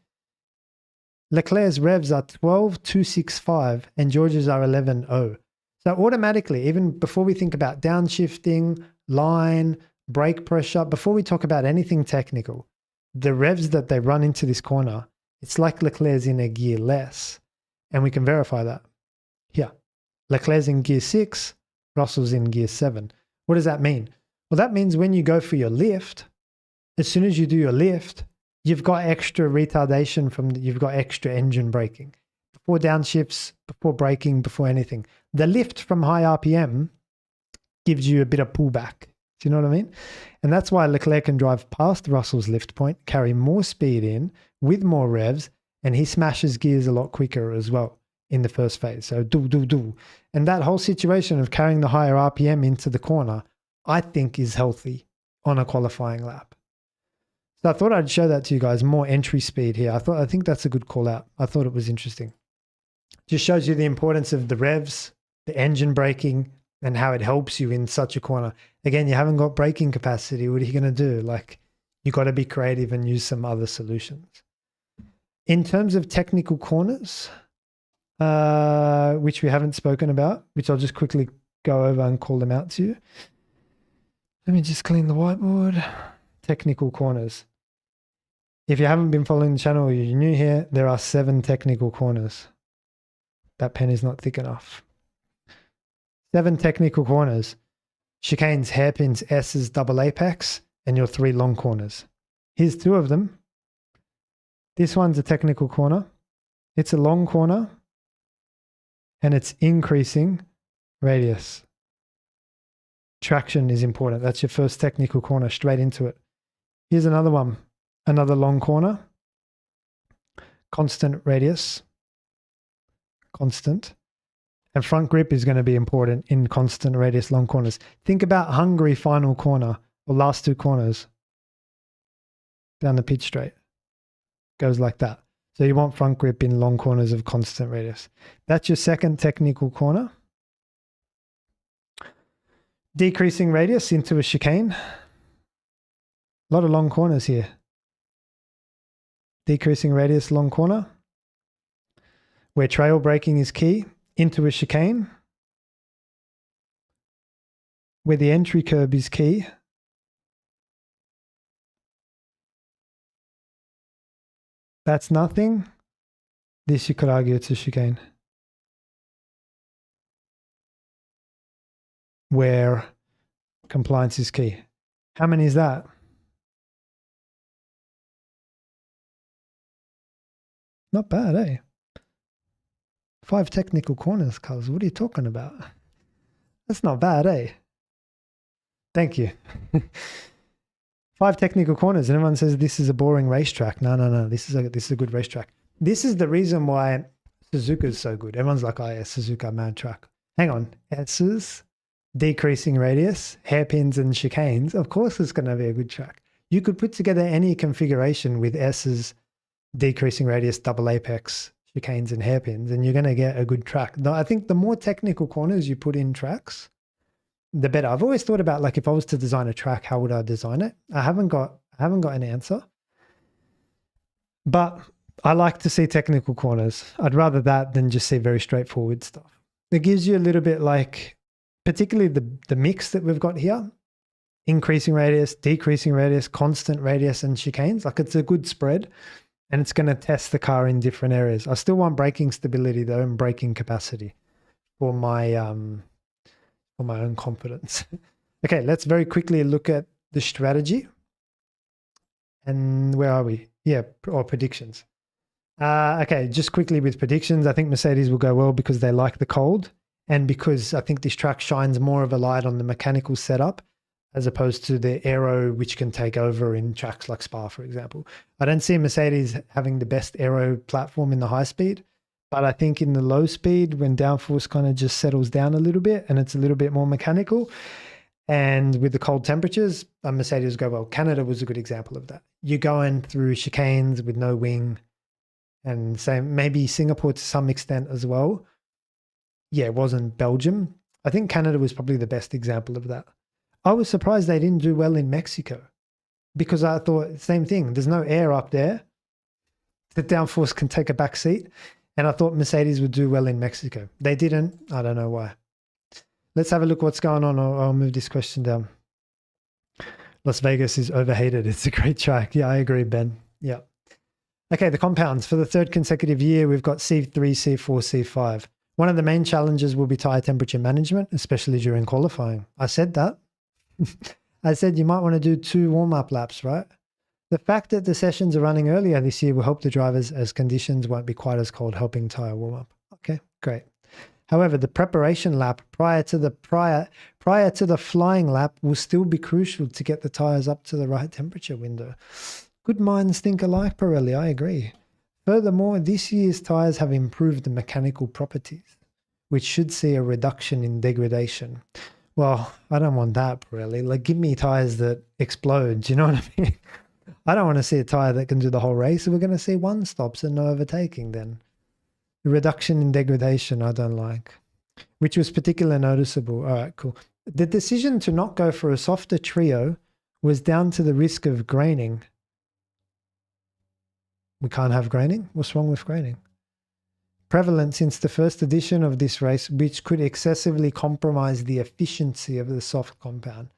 Leclerc's revs are 12,265 and George's are 11,000. So automatically, even before we think about downshifting, line, brake pressure, before we talk about anything technical, the revs that they run into this corner, it's like Leclerc's in a gear less. And we can verify that. Here, Leclerc's in gear 6, Russell's in gear 7. What does that mean? Well, that means when you go for your lift, as soon as you do your lift, you've got extra retardation you've got extra engine braking. Before downshifts, before braking, before anything. The lift from high RPM gives you a bit of pullback. Do you know what I mean? And that's why Leclerc can drive past Russell's lift point, carry more speed in with more revs, and he smashes gears a lot quicker as well in the first phase. So do. And that whole situation of carrying the higher RPM into the corner, I think is healthy on a qualifying lap. So I thought I'd show that to you guys, more entry speed here. I think that's a good call out. I thought it was interesting. Just shows you the importance of the revs, the engine braking, and how it helps you in such a corner. Again, you haven't got braking capacity. What are you going to do? Like, you got to be creative and use some other solutions. In terms of technical corners, which we haven't spoken about, which I'll just quickly go over and call them out to you. Let me just clean the whiteboard. Technical corners. If you haven't been following the channel or you're new here, there are 7 technical corners. That pen is not thick enough. 7 technical corners. Chicanes, hairpins, S's, double apex, and your 3 long corners. Here's 2 of them. This one's a technical corner. It's a long corner. And it's increasing radius. Traction is important. That's your first technical corner, straight into it. Here's another one. Another long corner. Constant radius. Constant. And front grip is going to be important in constant radius long corners. Think about Hungary final corner or last 2 corners. Down the pitch straight. Goes like that. So you want front grip in long corners of constant radius. That's your second technical corner. Decreasing radius into a chicane. A lot of long corners here. Decreasing radius, long corner. Where trail braking is key. Into a chicane. Where the entry curb is key. That's nothing. This you could argue it's a chicane. Where compliance is key. How many is that? Not bad, eh? 5 technical corners, cuz. What are you talking about? That's not bad, eh? Thank you. 5 technical corners, and everyone says this is a boring racetrack. No. This is a good racetrack. This is the reason why Suzuka is so good. Everyone's like, oh yeah, Suzuka, mad track. Hang on. S's, decreasing radius, hairpins and chicanes. Of course it's going to be a good track. You could put together any configuration with S's, decreasing radius, double apex, chicanes and hairpins, and you're going to get a good track. Though I think the more technical corners you put in tracks, the better. I've always thought about, like, if I was to design a track, how would I design it? I haven't got an answer, but I like to see technical corners. I'd rather that than just see very straightforward stuff. It gives you a little bit, like, particularly the mix that we've got here, increasing radius, decreasing radius, constant radius and chicanes. Like, it's a good spread. And it's going to test the car in different areas. I still want braking stability though, and braking capacity for my own confidence. Okay, let's very quickly look at the strategy. And where are we? Yeah, or predictions. Okay, just quickly with predictions. I think Mercedes will go well because they like the cold, and because I think this track shines more of a light on the mechanical setup as opposed to the aero, which can take over in tracks like Spa, for example. I don't see Mercedes having the best aero platform in the high speed, But I think in the low speed, when downforce kind of just settles down a little bit and it's a little bit more mechanical, and with the cold temperatures, Mercedes go well. Canada was a good example of that. You're going through chicanes with no wing, and same maybe Singapore to some extent as well. Yeah, it wasn't Belgium. I think Canada was probably the best example of that. I was surprised they didn't do well in Mexico because I thought same thing. There's no air up there. The downforce can take a back seat. And I thought Mercedes would do well in Mexico. They didn't. I don't know why. Let's have a look what's going on. I'll move this question down. Las Vegas is overhated. It's a great track. Yeah, I agree, Ben. Yeah. Okay, the compounds. For the third consecutive year, we've got C3, C4, C5. One of the main challenges will be tyre temperature management, especially during qualifying. I said that. I said you might want to do 2 warm-up laps, right? The fact that the sessions are running earlier this year will help the drivers as conditions won't be quite as cold, helping tyre warm up. Okay, great. However, the preparation lap prior to the flying lap will still be crucial to get the tyres up to the right temperature window. Good minds think alike, Pirelli, I agree. Furthermore, this year's tyres have improved the mechanical properties, which should see a reduction in degradation. Well, I don't want that, Pirelli. Like, give me tyres that explode, do you know what I mean? I don't want to see a tyre that can do the whole race. We're going to see 1 stops and no overtaking then. The reduction in degradation I don't like, which was particularly noticeable. All right, cool. The decision to not go for a softer trio was down to the risk of graining. We can't have graining? What's wrong with graining? Prevalent since the first edition of this race, which could excessively compromise the efficiency of the soft compound.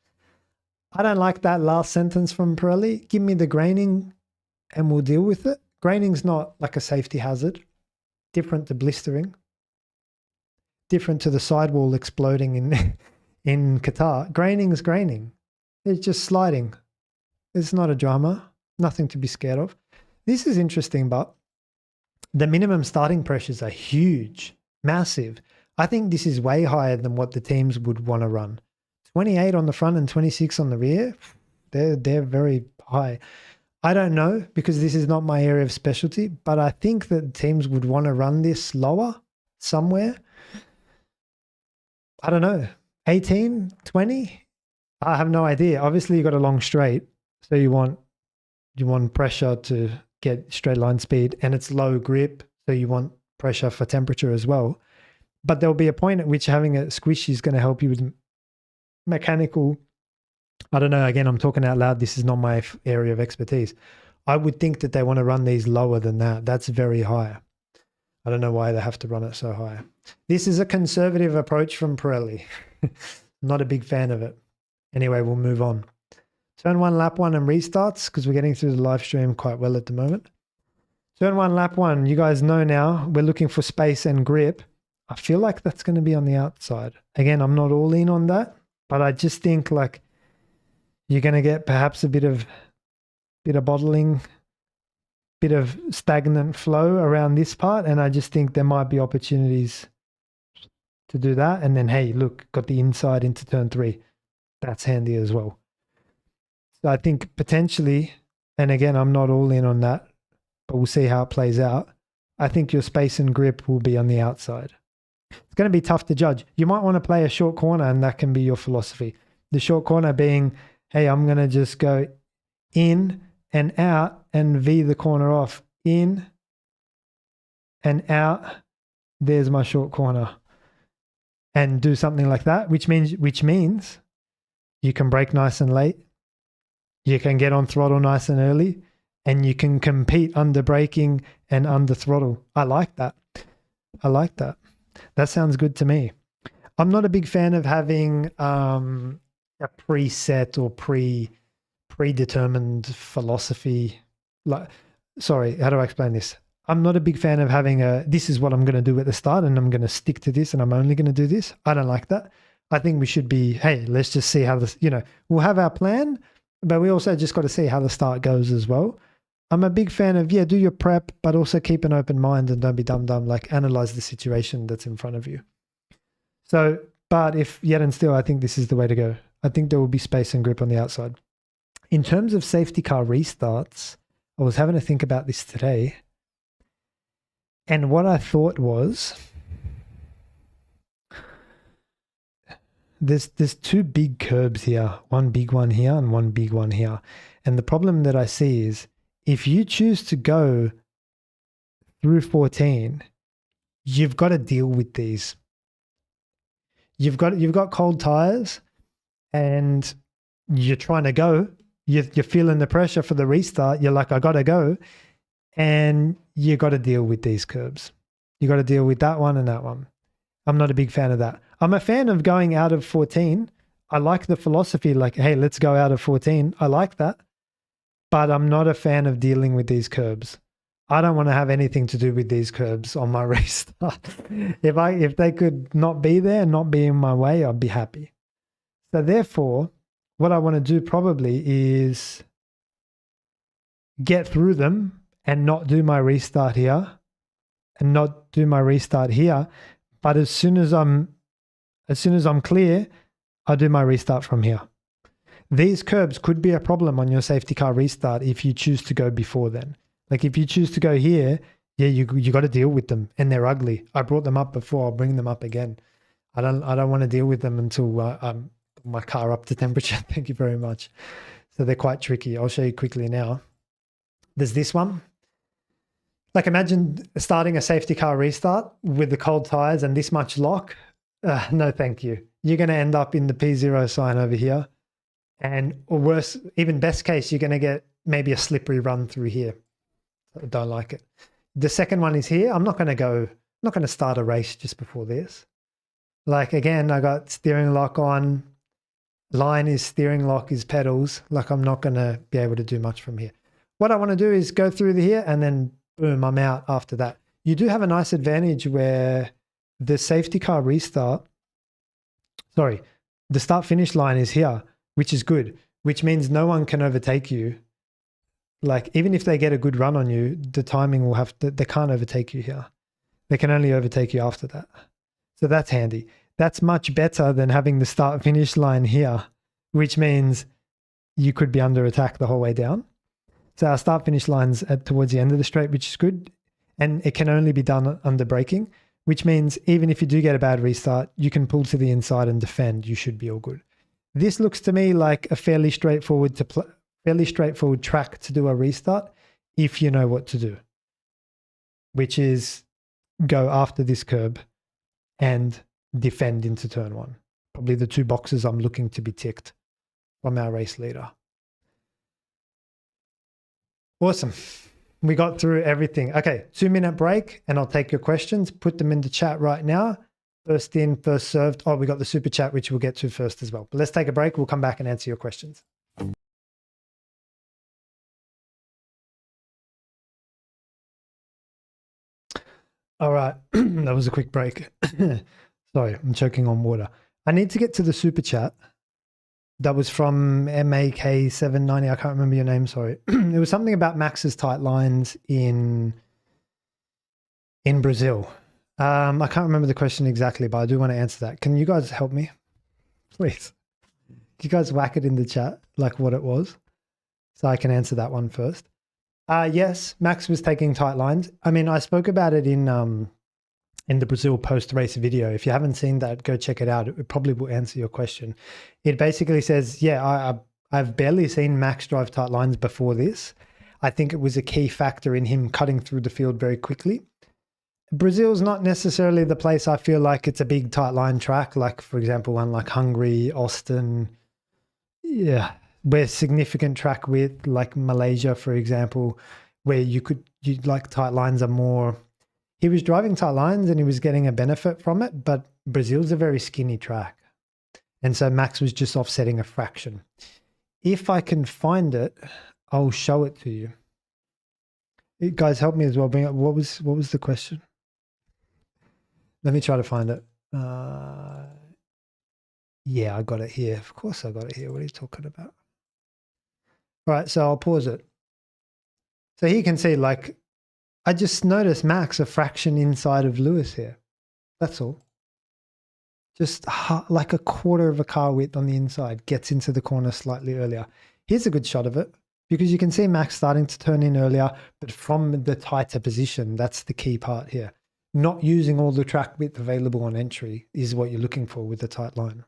I don't like that last sentence from Pirelli. Give me the graining and we'll deal with it. Graining's not like a safety hazard. Different to blistering. Different to the sidewall exploding in Qatar. Graining's graining. It's just sliding. It's not a drama. Nothing to be scared of. This is interesting, but the minimum starting pressures are huge, massive. I think this is way higher than what the teams would want to run. 28 on the front and 26 on the rear, they're very high. I don't know because this is not my area of specialty, but I think that teams would want to run this lower somewhere. I don't know, 18, 20? I have no idea. Obviously, you got a long straight, so you want pressure to get straight line speed, and it's low grip, so you want pressure for temperature as well. But there'll be a point at which having a squish is going to help you with mechanical. I don't know, again, I'm talking out loud. This is not my area of expertise. I would think that they want to run these lower than that. That's very high. I don't know why they have to run it so high. This is a conservative approach from Pirelli. Not a big fan of it. Anyway, we'll move on. Turn 1, lap 1 and restarts because we're getting through the live stream quite well at the moment. Turn 1, lap 1. You guys know now we're looking for space and grip. I feel like that's going to be on the outside. Again, I'm not all in on that, but I just think like you're going to get perhaps a bit of bottling, bit of stagnant flow around this part. And I just think there might be opportunities to do that. And then, hey, look, got the inside into turn 3. That's handy as well. So I think potentially, and again, I'm not all in on that, but we'll see how it plays out. I think your space and grip will be on the outside. It's going to be tough to judge. You might want to play a short corner and that can be your philosophy. The short corner being, hey, I'm going to just go in and out and V the corner off. In and out. There's my short corner. And do something like that, which means you can brake nice and late. You can get on throttle nice and early. And you can compete under braking and under throttle. I like that. I like that. That sounds good to me. I'm not a big fan of having a preset or predetermined philosophy. Sorry, how do I explain this? I'm not a big fan of having this is what I'm going to do at the start and I'm going to stick to this and I'm only going to do this. I don't like that. I think we should be, hey, let's just see how this, we'll have our plan, but we also just got to see how the start goes as well. I'm a big fan of, do your prep, but also keep an open mind and don't be dumb, like analyze the situation that's in front of you. So, but if yet and still, I think this is the way to go. I think there will be space and grip on the outside. In terms of safety car restarts, I was having to think about this today. And what I thought was, there's two big curbs here, one big one here and one big one here. And the problem that I see is if you choose to go through 14, you've got to deal with these. You've got cold tires and you're trying to go. You're feeling the pressure for the restart. You're like, I got to go. And you got to deal with these curbs. You got to deal with that one and that one. I'm not a big fan of that. I'm a fan of going out of 14. I like the philosophy like, hey, let's go out of 14. I like that. But I'm not a fan of dealing with these curbs. I don't want to have anything to do with these curbs on my restart. If they could not be there and not be in my way, I'd be happy. So therefore, what I want to do probably is get through them and not do my restart here and not do my restart here. But as soon as I'm clear, I'll do my restart from here. These curbs could be a problem on your safety car restart if you choose to go before then. Like if you choose to go here, yeah, you got to deal with them and they're ugly. I brought them up before, I'll bring them up again. I don't want to deal with them until my car up to temperature. Thank you very much. So they're quite tricky. I'll show you quickly now. There's this one. Like imagine starting a safety car restart with the cold tires and this much lock. No, thank you. You're going to end up in the P0 sign over here. And or worse, even best case, you're going to get maybe a slippery run through here. I don't like it. The second one is here. I'm not going to start a race just before this. Like again, I got steering lock on. Line is steering lock is pedals. Like I'm not going to be able to do much from here. What I want to do is go through here and then boom, I'm out after that. You do have a nice advantage where the safety car restart, sorry, the start finish line is here, which is good, which means no one can overtake you. Like even if they get a good run on you, the timing will have to, they can't overtake you here. They can only overtake you after that. So that's handy. That's much better than having the start finish line here, which means you could be under attack the whole way down. So our start finish line's towards the end of the straight, which is good. And it can only be done under braking, which means even if you do get a bad restart, you can pull to the inside and defend. You should be all good. This looks to me like a fairly straightforward track to do a restart if you know what to do, which is go after this curb and defend into turn one. Probably the two boxes I'm looking to be ticked from our race leader. Awesome. We got through everything. Okay, 2-minute break and I'll take your questions. Put them in the chat right now. First in, first served. Oh, we got the super chat, which we'll get to first as well. But let's take a break. We'll come back and answer your questions. All right. That was a quick break. Sorry, I'm choking on water. I need to get to the super chat. That was from MAK790. I can't remember your name. Sorry. It was something about Max's tight lines in Brazil. I can't remember the question exactly, but I do want to answer that. Can you guys help me? Please. Can you guys whack it in the chat, like what it was? So I can answer that one first. Yes, Max was taking tight lines. I mean, I spoke about it in the Brazil post-race video. If you haven't seen that, go check it out. It probably will answer your question. It basically says, yeah, I've barely seen Max drive tight lines before this. I think it was a key factor in him cutting through the field very quickly. Brazil's not necessarily the place I feel like it's a big tight line track, like, for example, one like Hungary, Austin. Yeah, where significant track width, like Malaysia, for example, where you like tight lines are more. He was driving tight lines and he was getting a benefit from it, but Brazil's a very skinny track. And so Max was just offsetting a fraction. If I can find it, I'll show it to you. You guys help me as well. Bring up what was the question? Let me try to find it. Yeah, I got it here. Of course I got it here. What are you talking about? All right, so I'll pause it. So here you can see, like, I just noticed Max a fraction inside of Lewis here. That's all. Just like a quarter of a car width on the inside, gets into the corner slightly earlier. Here's a good shot of it. because you can see Max starting to turn in earlier, but from the tighter position. That's the key part here. Not using all the track width available on entry is what you're looking for with the tight line.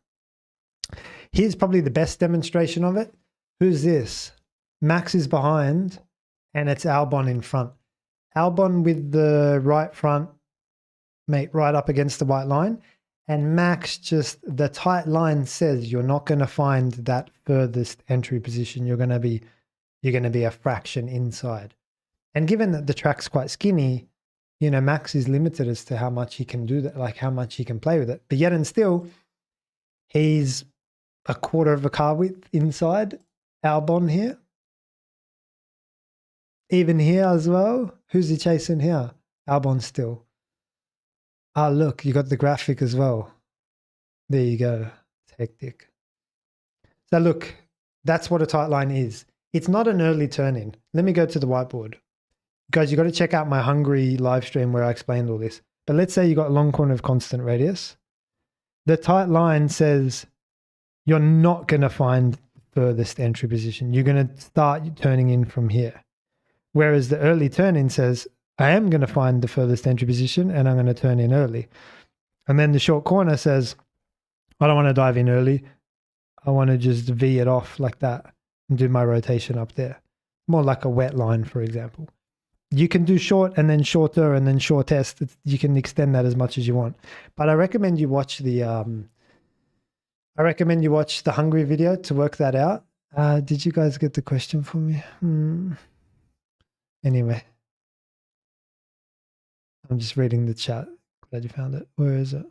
Here's probably the best demonstration of it. Who's this? Max is behind and it's Albon in front. Albon with the right front, mate, right up against the white line. And Max just, the tight line says you're not going to find that furthest entry position. You're going to be a fraction inside. And given that the track's quite skinny, you know, Max is limited as to how much he can do that, like how much he can play with it. But yet and still, he's a quarter of a car width inside Albon here. Even here as well. Who's he chasing here? Albon still. Ah, look, you got the graphic as well. There you go. It's hectic. So look, that's what a tight line is. It's not an early turn-in. Let me go to the whiteboard. Guys, you got to check out my Hungary live stream where I explained all this. But let's say you got long corner of constant radius. The tight line says you're not going to find furthest entry position. You're going to start turning in from here. Whereas the early turn-in says, I am going to find the furthest entry position and I'm going to turn in early. And then the short corner says, I don't want to dive in early. I want to just V it off like that and do my rotation up there. More like a wet line, for example. You can do short and then shorter and then shortest. You can extend that as much as you want. But I recommend you watch the Hungary video to work that out. Did you guys get the question for me? Anyway, I'm just reading the chat. Glad you found it. Where is it?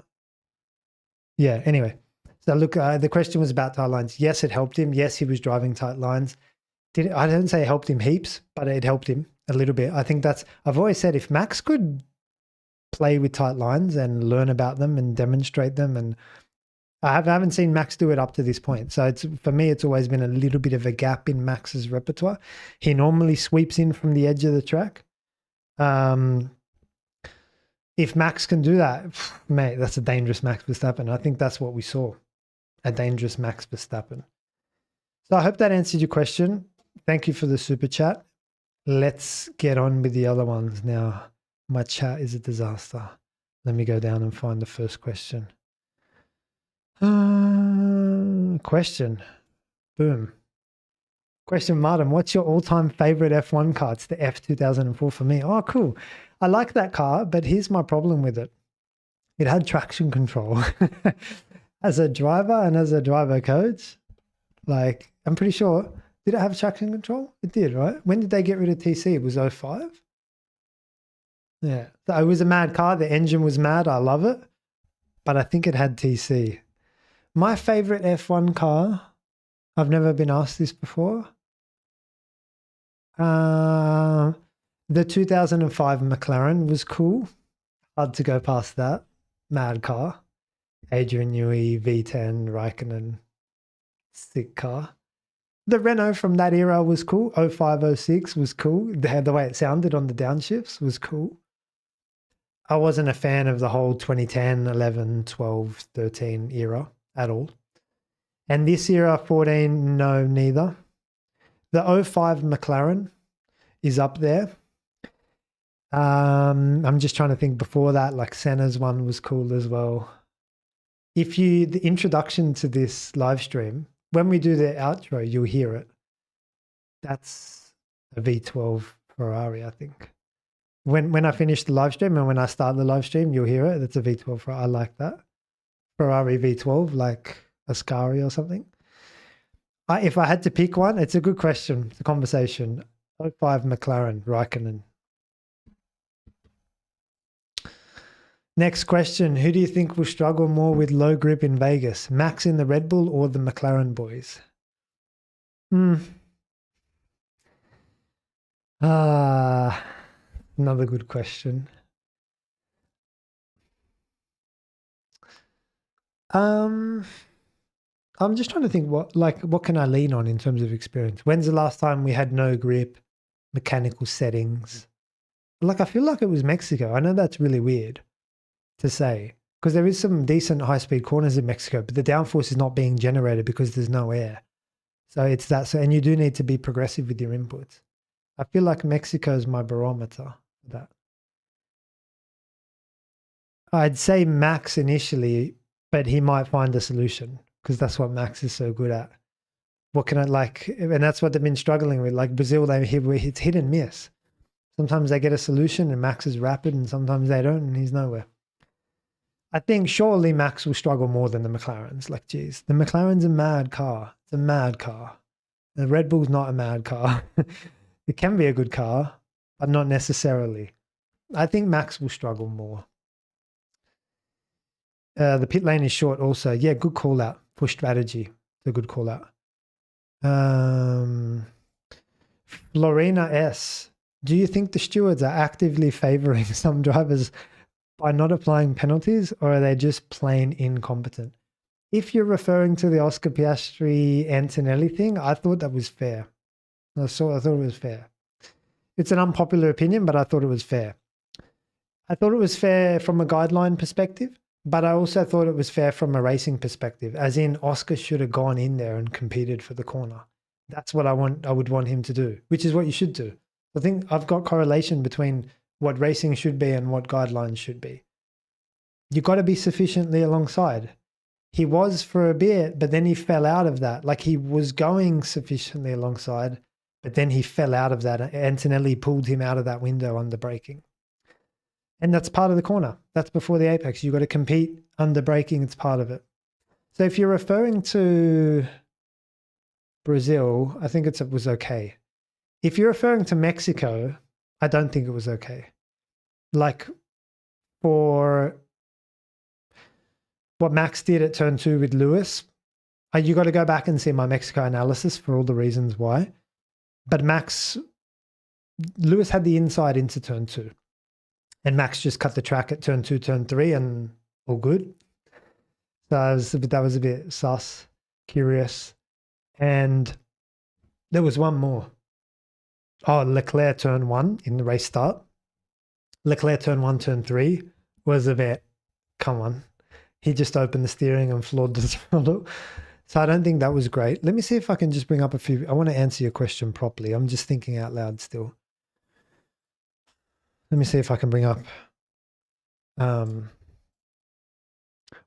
Yeah, anyway. So look, the question was about tight lines. Yes, it helped him. Yes, he was driving tight lines. I didn't say it helped him heaps, but it helped him a little bit. I think I've always said if Max could play with tight lines and learn about them and demonstrate them, and I haven't seen Max do it up to this point. So for me, it's always been a little bit of a gap in Max's repertoire. He normally sweeps in from the edge of the track. If Max can do that, mate, that's a dangerous Max Verstappen. I think that's what we saw, a dangerous Max Verstappen. So I hope that answered your question. Thank you for the super chat. Let's get on with the other ones now. My chat is a disaster. Let me go down and find the first question. Question. Boom. Question, Martin, what's your all-time favorite F1 car? It's the F2004 for me. Oh, cool. I like that car, but here's my problem with it. It had traction control. As a driver and as a driver coach, like, I'm pretty sure, did it have traction control? It did, right? When did they get rid of TC? It was 05? Yeah. So it was a mad car. The engine was mad. I love it. But I think it had TC. My favorite F1 car, I've never been asked this before. The 2005 McLaren was cool. Hard to go past that. Mad car. Adrian Newey, V10, Raikkonen. Sick car. The Renault from that era was cool. 05, 06 was cool. The way it sounded on the downshifts was cool. I wasn't a fan of the whole 2010, 11, 12, 13 era at all. And this era, 14, no, neither. The 05 McLaren is up there. I'm just trying to think before that, like Senna's one was cool as well. The introduction to this live stream, when we do the outro, you'll hear it. That's a V12 Ferrari, I think. When I finish the live stream and when I start the live stream, you'll hear it. That's a V12 Ferrari. I like that. Ferrari V12, like Ascari or something. If I had to pick one, it's a good question. It's a conversation. 05 McLaren, Raikkonen. Next question. Who do you think will struggle more with low grip in Vegas? Max in the Red Bull or the McLaren boys? Another good question. I'm just trying to think what can I lean on in terms of experience? When's the last time we had no grip, mechanical settings? Like, I feel like it was Mexico. I know that's really weird to say because there is some decent high-speed corners in Mexico, but the downforce is not being generated because there's no air. So it's that. So, and you do need to be progressive with your inputs. I feel like Mexico is my barometer for that. I'd say Max initially, but he might find a solution because that's what Max is so good at. What can I like? And that's what they've been struggling with. Like Brazil, it's hit and miss. Sometimes they get a solution and Max is rapid, and sometimes they don't, and he's nowhere. I think surely Max will struggle more than the McLarens. Like, geez, the McLaren's a mad car. It's a mad car. The Red Bull's not a mad car. It can be a good car, but not necessarily. I think Max will struggle more. The pit lane is short also. Yeah, good call out for strategy. It's a good call out. Florina S. Do you think the stewards are actively favouring some drivers by not applying penalties, or are they just plain incompetent? If you're referring to the Oscar Piastri Antonelli thing, I thought that was fair. I thought it was fair. It's an unpopular opinion, but I thought it was fair. I thought it was fair from a guideline perspective, but I also thought it was fair from a racing perspective, as in Oscar should have gone in there and competed for the corner. That's what I would want him to do, which is what you should do. I think I've got correlation between what racing should be and what guidelines should be. You've got to be sufficiently alongside. He was for a bit, but then he fell out of that. Like he was going sufficiently alongside, but then he fell out of that. Antonelli pulled him out of that window under braking. And that's part of the corner. That's before the apex. You've got to compete under braking. It's part of it. So if you're referring to Brazil, I think it was okay. If you're referring to Mexico, I don't think it was okay. Like for what Max did at turn 2 with Lewis, you got to go back and see my Mexico analysis for all the reasons why. But Lewis had the inside into turn 2. And Max just cut the track at turn 2, turn 3, and all good. So that was a bit sus, curious. And there was one more. Oh, Leclerc turn 1 in the race start. Leclerc turn 1, turn 3 was a bit, come on. He just opened the steering and floored the throttle. So I don't think that was great. Let me see if I can just bring up a few. I want to answer your question properly. I'm just thinking out loud still. Let me see if I can bring up.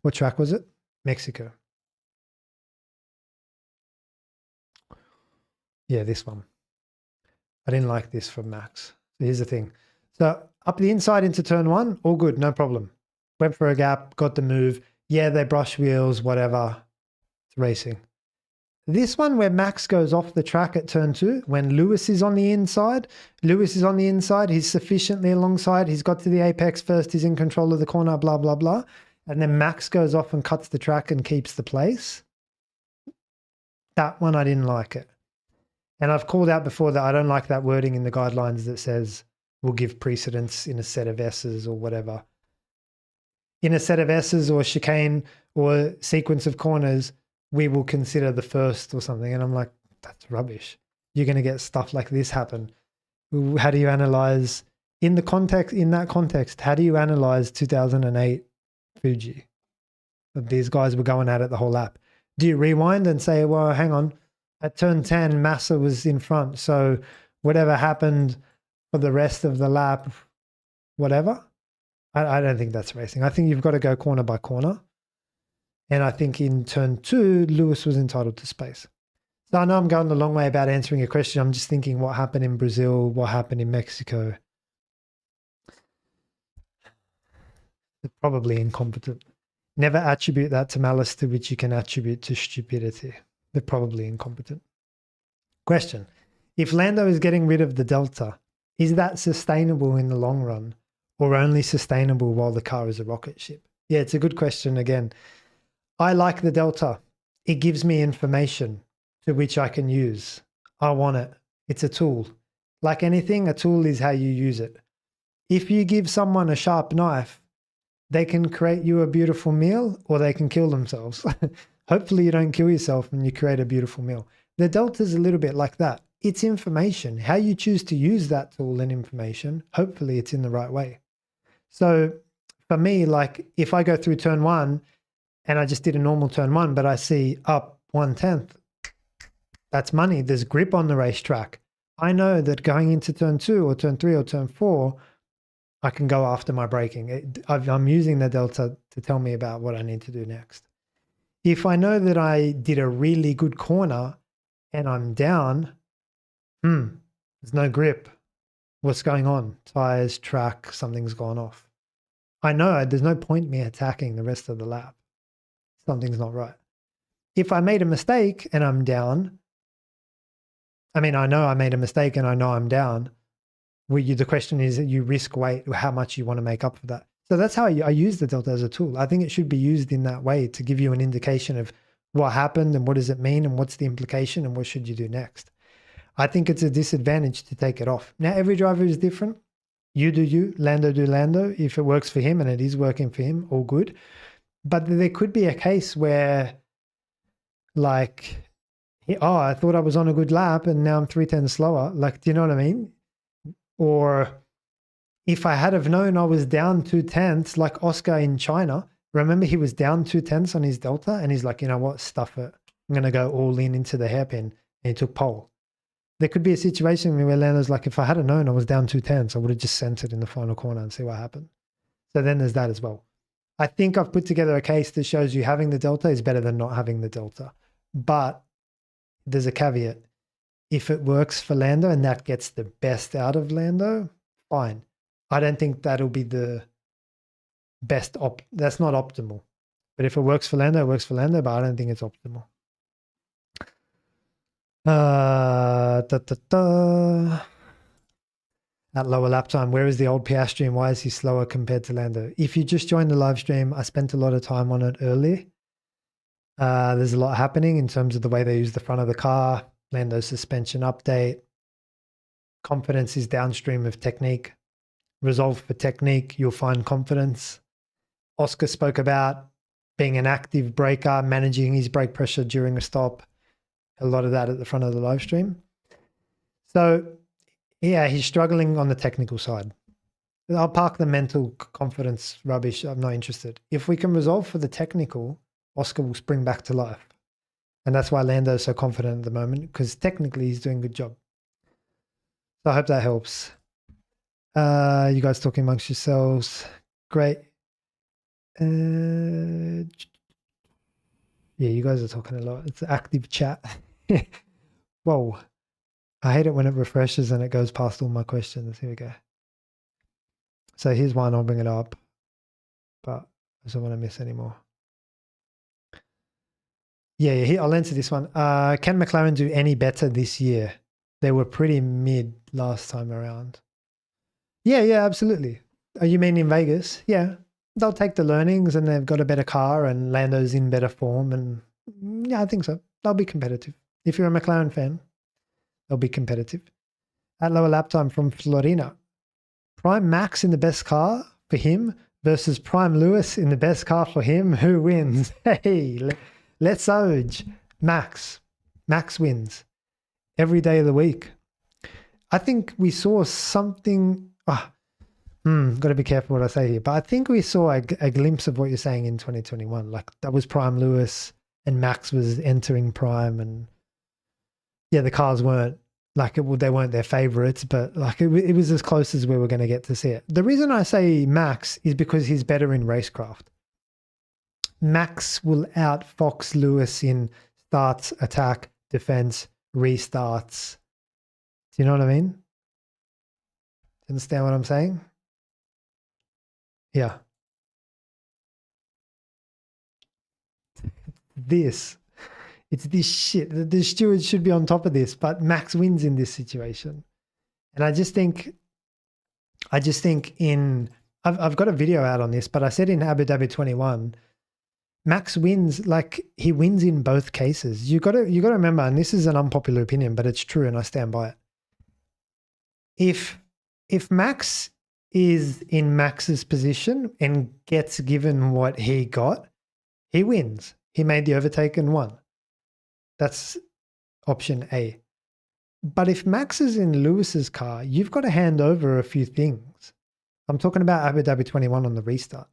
What track was it? Mexico. Yeah, this one. I didn't like this from Max. So here's the thing. So up the inside into turn 1, all good, no problem. Went for a gap, got the move. Yeah, they brush wheels, whatever. It's racing. This one where Max goes off the track at turn 2, when Lewis is on the inside, he's sufficiently alongside, he's got to the apex first, he's in control of the corner, blah, blah, blah. And then Max goes off and cuts the track and keeps the place. That one, I didn't like it. And I've called out before that I don't like that wording in the guidelines that says we'll give precedence in a set of S's or whatever. In a set of S's or chicane or sequence of corners, we will consider the first or something. And I'm like, that's rubbish. You're going to get stuff like this happen. How do you analyze in that context, how do you analyze 2008 Fuji? These guys were going at it the whole lap. Do you rewind and say, well, hang on, at turn 10, Massa was in front. So whatever happened for the rest of the lap, whatever. I don't think that's racing. I think you've got to go corner by corner. And I think in turn 2, Lewis was entitled to space. So I know I'm going a long way about answering your question. I'm just thinking what happened in Brazil, what happened in Mexico. They're probably incompetent. Never attribute that to malice to which you can attribute to stupidity. They're probably incompetent. Question. If Lando is getting rid of the Delta, is that sustainable in the long run or only sustainable while the car is a rocket ship? Yeah, it's a good question again. I like the Delta. It gives me information to which I can use. I want it. It's a tool. Like anything, a tool is how you use it. If you give someone a sharp knife, they can create you a beautiful meal or they can kill themselves. Hopefully you don't kill yourself and you create a beautiful meal. The Delta is a little bit like that. It's information. How you choose to use that tool and information, hopefully it's in the right way. So for me, like if I go through turn 1 and I just did a normal turn 1, but I see up 1/10, That's money. There's grip on the racetrack. I know that going into turn 2 or turn 3 or turn 4, I can go after my braking. I'm using the delta to tell me about what I need to do next. If I know that I did a really good corner and I'm down, there's no grip. What's going on? Tires, track, something's gone off. I know there's no point me attacking the rest of the lap. Something's not right. If I made a mistake and I'm down, I mean, I know I made a mistake and I know I'm down. The question is that you risk weight, how much you want to make up for that. So that's how I use the delta as a tool. I think it should be used in that way to give you an indication of what happened and what does it mean and what's the implication and what should you do next. I think it's a disadvantage to take it off. Now, every driver is different. You do you, Lando do Lando. If it works for him and it is working for him, all good. But there could be a case where, like, I thought I was on a good lap and now I'm 3/10 slower. Like, do you know what I mean? Or if I had have known I was down 2/10, like Oscar in China, remember he was down 2/10 on his delta and he's like, you know what, stuff it. I'm going to go all in into the hairpin. And he took pole. There could be a situation where Lando's like, if I had have known I was down 2/10, I would have just sent it in the final corner and see what happened. So then there's that as well. I think I've put together a case that shows you having the delta is better than not having the delta. But there's a caveat. If it works for Lando and that gets the best out of Lando, fine. I don't think that'll be the best. That's not optimal. But if it works for Lando, it works for Lando, but I don't think it's optimal. At lower lap time, where is the old Piastri and why is he slower compared to Lando? If you just joined the live stream, I spent a lot of time on it earlier. There's a lot happening in terms of the way they use the front of the car, Lando's suspension update. Confidence is downstream of technique. Resolve for technique, you'll find confidence. Oscar spoke about being an active braker, managing his brake pressure during a stop. A lot of that at the front of the live stream. So, yeah, he's struggling on the technical side. I'll park the mental confidence rubbish. I'm not interested. If we can resolve for the technical, Oscar will spring back to life. And that's why Lando's so confident at the moment, because technically he's doing a good job. So I hope that helps. You guys talking amongst yourselves. Great. Yeah, you guys are talking a lot. It's active chat. Whoa. I hate it when it refreshes and it goes past all my questions. Here we go. So here's one. I'll bring it up. But I don't want to miss any more. Yeah, I'll answer this one. Can McLaren do any better this year? They were pretty mid last time around. Yeah, absolutely. You mean in Vegas? Yeah. They'll take the learnings and they've got a better car and Lando's in better form. And yeah, I think so. They'll be competitive. If you're a McLaren fan, they'll be competitive. At lower lap time from Florina. Prime Max in the best car for him versus Prime Lewis in the best car for him. Who wins? Hey, let's urge Max. Max wins every day of the week. I think we saw something. Got to be careful what I say here, but I think we saw a glimpse of what you're saying in 2021. Like that was Prime Lewis and Max was entering Prime, and yeah, the cars weren't like it. They weren't their favorites, but like it was as close as we were going to get to see it. The reason I say Max is because he's better in racecraft. Max will outfox Lewis in starts, attack, defense, restarts. Do you know what I mean? Understand what I'm saying? Yeah. It's this shit. The stewards should be on top of this, but Max wins in this situation. And I just think I've got a video out on this, but I said in Abu Dhabi 21, Max wins, like he wins in both cases. You got to remember, and this is an unpopular opinion, but it's true and I stand by it. If Max is in Max's position and gets given what he got, he wins. He made the overtake and won. That's option A. But if Max is in Lewis's car, you've got to hand over a few things. I'm talking about Abu Dhabi 21 on the restart.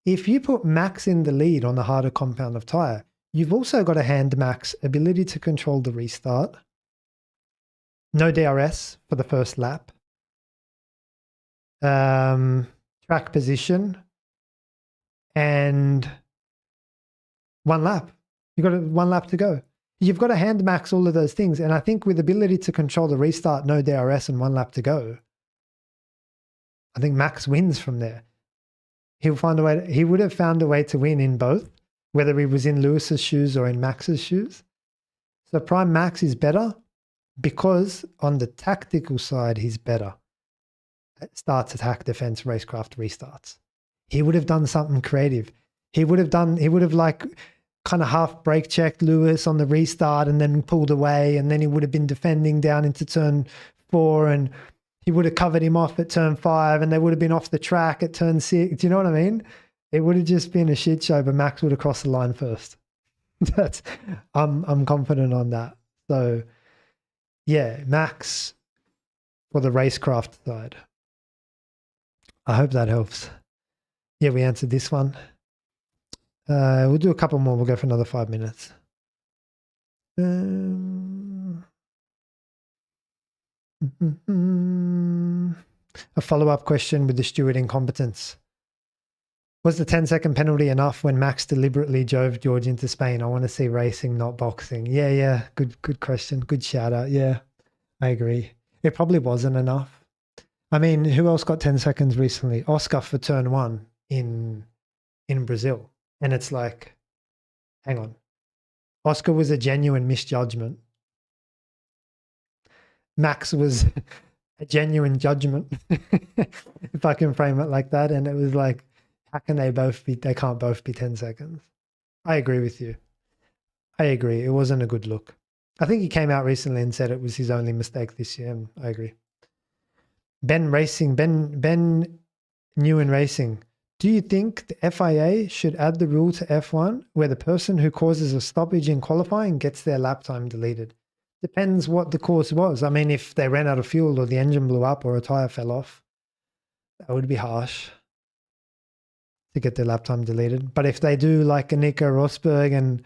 If you put Max in the lead on the harder compound of Tyre, You've also got a hand max, ability to control the restart, no DRS for the first lap, track position, and one lap. You've got one lap to go. You've got to hand max all of those things. And I think with ability to control the restart, no DRS, and one lap to go, I think Max wins from there. He'll find a way. He would have found a way to win in both, whether he was in Lewis's shoes or in Max's shoes. So Prime Max is better because on the tactical side, he's better. Starts, attack, defense, racecraft, restarts. He would have done something creative. He would have like kind of half brake checked Lewis on the restart and then pulled away, and then he would have been defending down into turn 4, and he would have covered him off at turn 5, and they would have been off the track at turn 6. Do you know what I mean? It would have just been a shit show, but Max would have crossed the line first. I'm confident on that. So yeah, Max for the racecraft side. I hope that helps. Yeah, we answered this one. We'll do a couple more. We'll go for another 5 minutes. A follow-up question with the steward incompetence. Was the 10-second penalty enough when Max deliberately drove George into Spain? I want to see racing, not boxing. Yeah. Good question. Good shout out. Yeah, I agree. It probably wasn't enough. I mean, who else got 10 seconds recently? Oscar for turn 1 in Brazil. And it's like, hang on. Oscar was a genuine misjudgment. Max was a genuine judgment, if I can frame it like that. And it was like, how can they can't both be 10 seconds. I agree with you. I agree. It wasn't a good look. I think he came out recently and said it was his only mistake this year. And I agree. Ben Newen Racing. Do you think the FIA should add the rule to F1 where the person who causes a stoppage in qualifying gets their lap time deleted? Depends what the cause was. I mean, if they ran out of fuel or the engine blew up or a tire fell off, that would be harsh to get their lap time deleted. But if they do like a Nico Rosberg and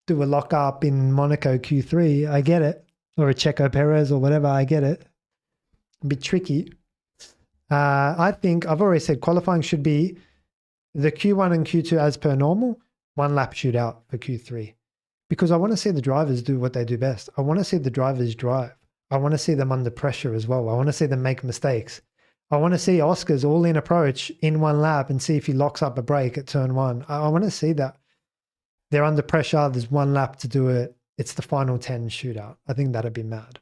do a lockup in Monaco Q3, I get it. Or a Checo Perez or whatever, I get it. A bit tricky. I think I've already said qualifying should be the Q1 and Q2 as per normal, 1 lap shootout for Q3. Because I want to see the drivers do what they do best. I want to see the drivers drive. I want to see them under pressure as well. I want to see them make mistakes. I want to see Oscar's all-in approach in 1 lap and see if he locks up a brake at turn 1. I want to see that. They're under pressure. There's 1 lap to do it. It's the final 10 shootout. I think that'd be mad.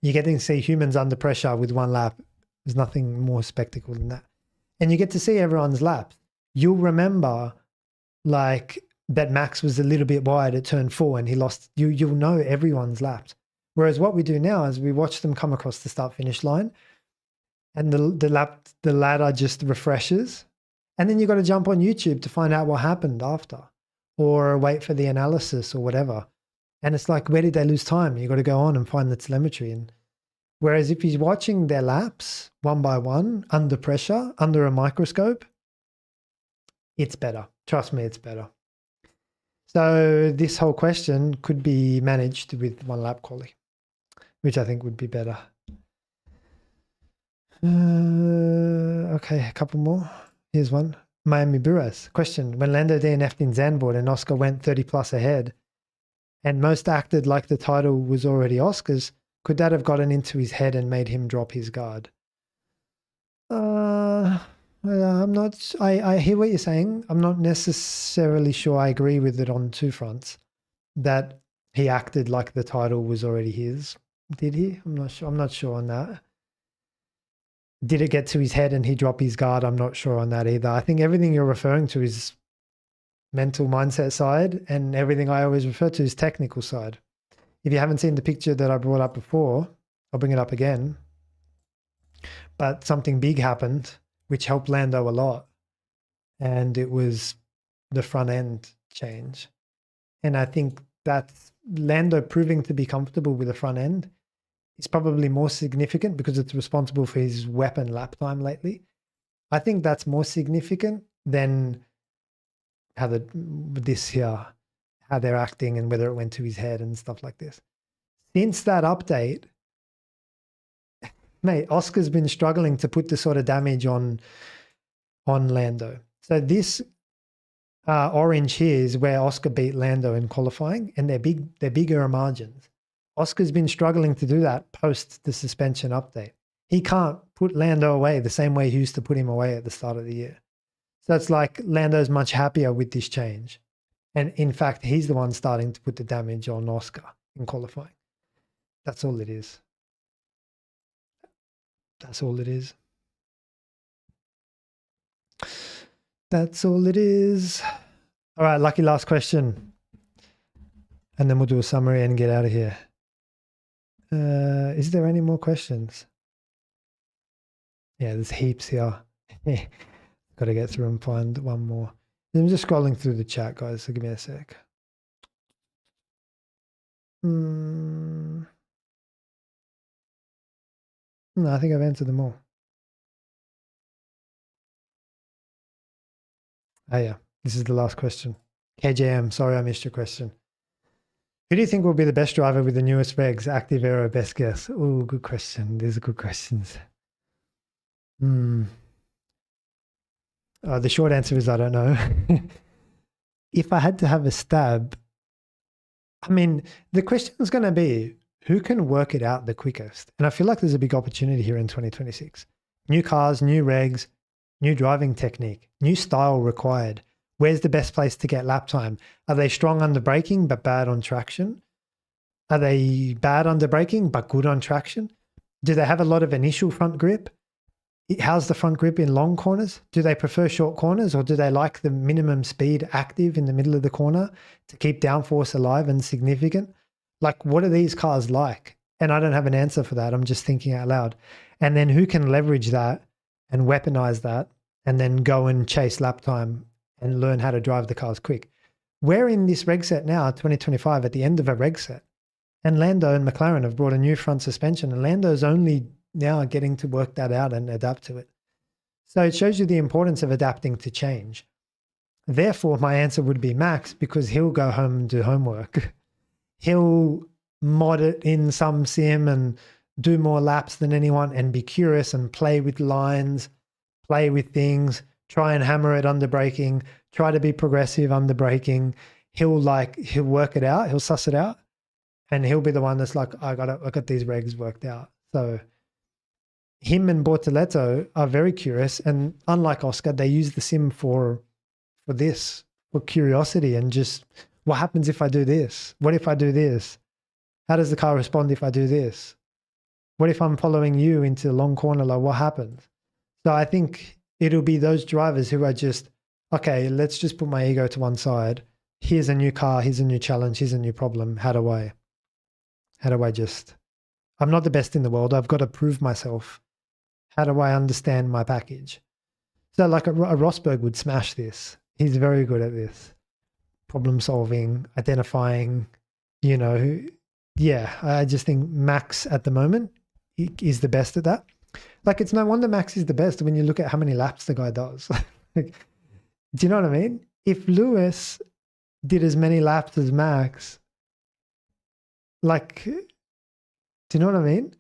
You're getting to see humans under pressure with 1 lap. There's nothing more spectacle than that. And you get to see everyone's laps. You'll remember like that Max was a little bit wide at turn 4 and he lost. You'll know everyone's laps. Whereas what we do now is we watch them come across the start-finish line and the ladder just refreshes. And then you've got to jump on YouTube to find out what happened after or wait for the analysis or whatever. And it's like, where did they lose time? You've got to go on and find the telemetry. And whereas if you're watching their laps 1 by 1 under pressure, under a microscope, it's better. Trust me, it's better. So this whole question could be managed with 1 lap quali, which I think would be better. Okay, a couple more. Here's one. Miami Buras. Question. When Lando DNF'd in Zandvoort and Oscar went 30 plus ahead and most acted like the title was already Oscar's, could that have gotten into his head and made him drop his guard? I'm not, I hear what you're saying. I'm not necessarily sure I agree with it on 2 fronts. That he acted like the title was already his. Did he? I'm not sure on that. Did it get to his head and he dropped his guard? I'm not sure on that either. I think everything you're referring to is mental mindset side, and everything I always refer to is technical side. If you haven't seen the picture that I brought up before, I'll bring it up again. But something big happened, which helped Lando a lot. And it was the front end change. And I think that Lando proving to be comfortable with the front end is probably more significant because it's responsible for his weapon lap time lately. I think that's more significant than this here. how they're acting and whether it went to his head and stuff like this. Since that update, mate, Oscar's been struggling to put the sort of damage on Lando. So this orange here is where Oscar beat Lando in qualifying, and they're bigger margins. Oscar's been struggling to do that post the suspension update. He can't put Lando away the same way he used to put him away at the start of the year. So it's like Lando's much happier with this change. And in fact, he's the one starting to put the damage on Oscar in qualifying. That's all it is. That's all it is. That's all it is. All right, lucky last question. And then we'll do a summary and get out of here. Is there any more questions? Yeah, there's heaps here. Got to get through and find one more. I'm just scrolling through the chat, guys, so give me a sec. No, I think I've answered them all. Oh yeah, this is the last question. KJM, sorry I missed your question. Who do you think will be the best driver with the newest regs? Active Aero, best guess. Oh, good question. These are good questions. The short answer is I don't know. If I had to have a stab, I mean, the question is going to be who can work it out the quickest? And I feel like there's a big opportunity here in 2026. New cars, new regs, new driving technique, new style required. Where's the best place to get lap time? Are they strong under braking but bad on traction? Are they bad under braking but good on traction? Do they have a lot of initial front grip? How's the front grip in long corners? Do they prefer short corners, or do they like the minimum speed active in the middle of the corner to keep downforce alive and significant? Like, what are these cars like? And I don't have an answer for that. I'm just thinking out loud. And then who can leverage that and weaponize that and then go and chase lap time and learn how to drive the cars quick? We're in this reg set now, 2025, at the end of a reg set. And Lando and McLaren have brought a new front suspension, and Lando's only now getting to work that out and adapt to it. So it shows you the importance of adapting to change. Therefore, my answer would be Max, because he'll go home and do homework. He'll mod it in some sim and do more laps than anyone and be curious and play with lines, play with things, try and hammer it under braking, try to be progressive under braking. He'll work it out, he'll suss it out, and he'll be the one that's like, I got these regs worked out. So him and Bortoleto are very curious, and unlike Oscar, they use the sim for this, for curiosity and just, what happens if I do this? What if I do this? How does the car respond if I do this? What if I'm following you into a long corner? Like, what happens? So I think it'll be those drivers who are just, okay, let's just put my ego to one side. Here's a new car. Here's a new challenge. Here's a new problem. How do I just, I'm not the best in the world. I've got to prove myself. How do I understand my package? So like a Rosberg would smash this. He's very good at this. Problem solving, identifying, yeah, I just think Max at the moment is the best at that. Like, it's no wonder Max is the best when you look at how many laps the guy does. Like, do you know what I mean? If Lewis did as many laps as Max, like, do you know what I mean?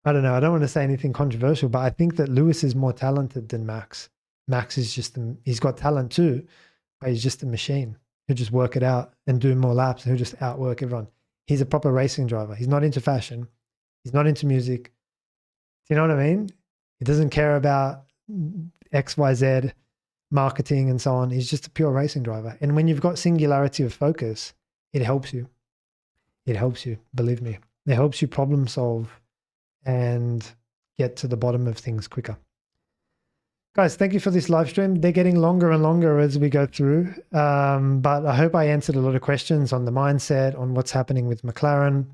I don't know. I don't want to say anything controversial, but I think that Lewis is more talented than Max. Max is just, he's got talent too, but he's just a machine. He'll just work it out and do more laps, and he'll just outwork everyone. He's a proper racing driver. He's not into fashion. He's not into music. Do you know what I mean? He doesn't care about XYZ marketing and so on. He's just a pure racing driver. And when you've got singularity of focus, it helps you. It helps you, believe me. It helps you problem solve and get to the bottom of things quicker. Guys, thank you for this live stream. They're getting longer and longer as we go through. But I hope I answered a lot of questions on the mindset, on what's happening with McLaren.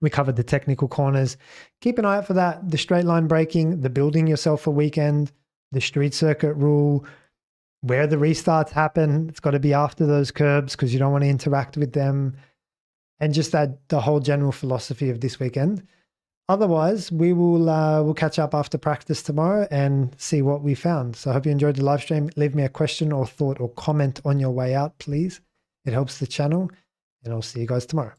We covered the technical corners. Keep an eye out for that. The straight line braking, the building yourself a weekend, the street circuit rule, where the restarts happen. It's got to be after those curbs because you don't want to interact with them. And just the whole general philosophy of this weekend. Otherwise, we will we'll catch up after practice tomorrow and see what we found. So I hope you enjoyed the live stream. Leave me a question or thought or comment on your way out, please. It helps the channel, and I'll see you guys tomorrow.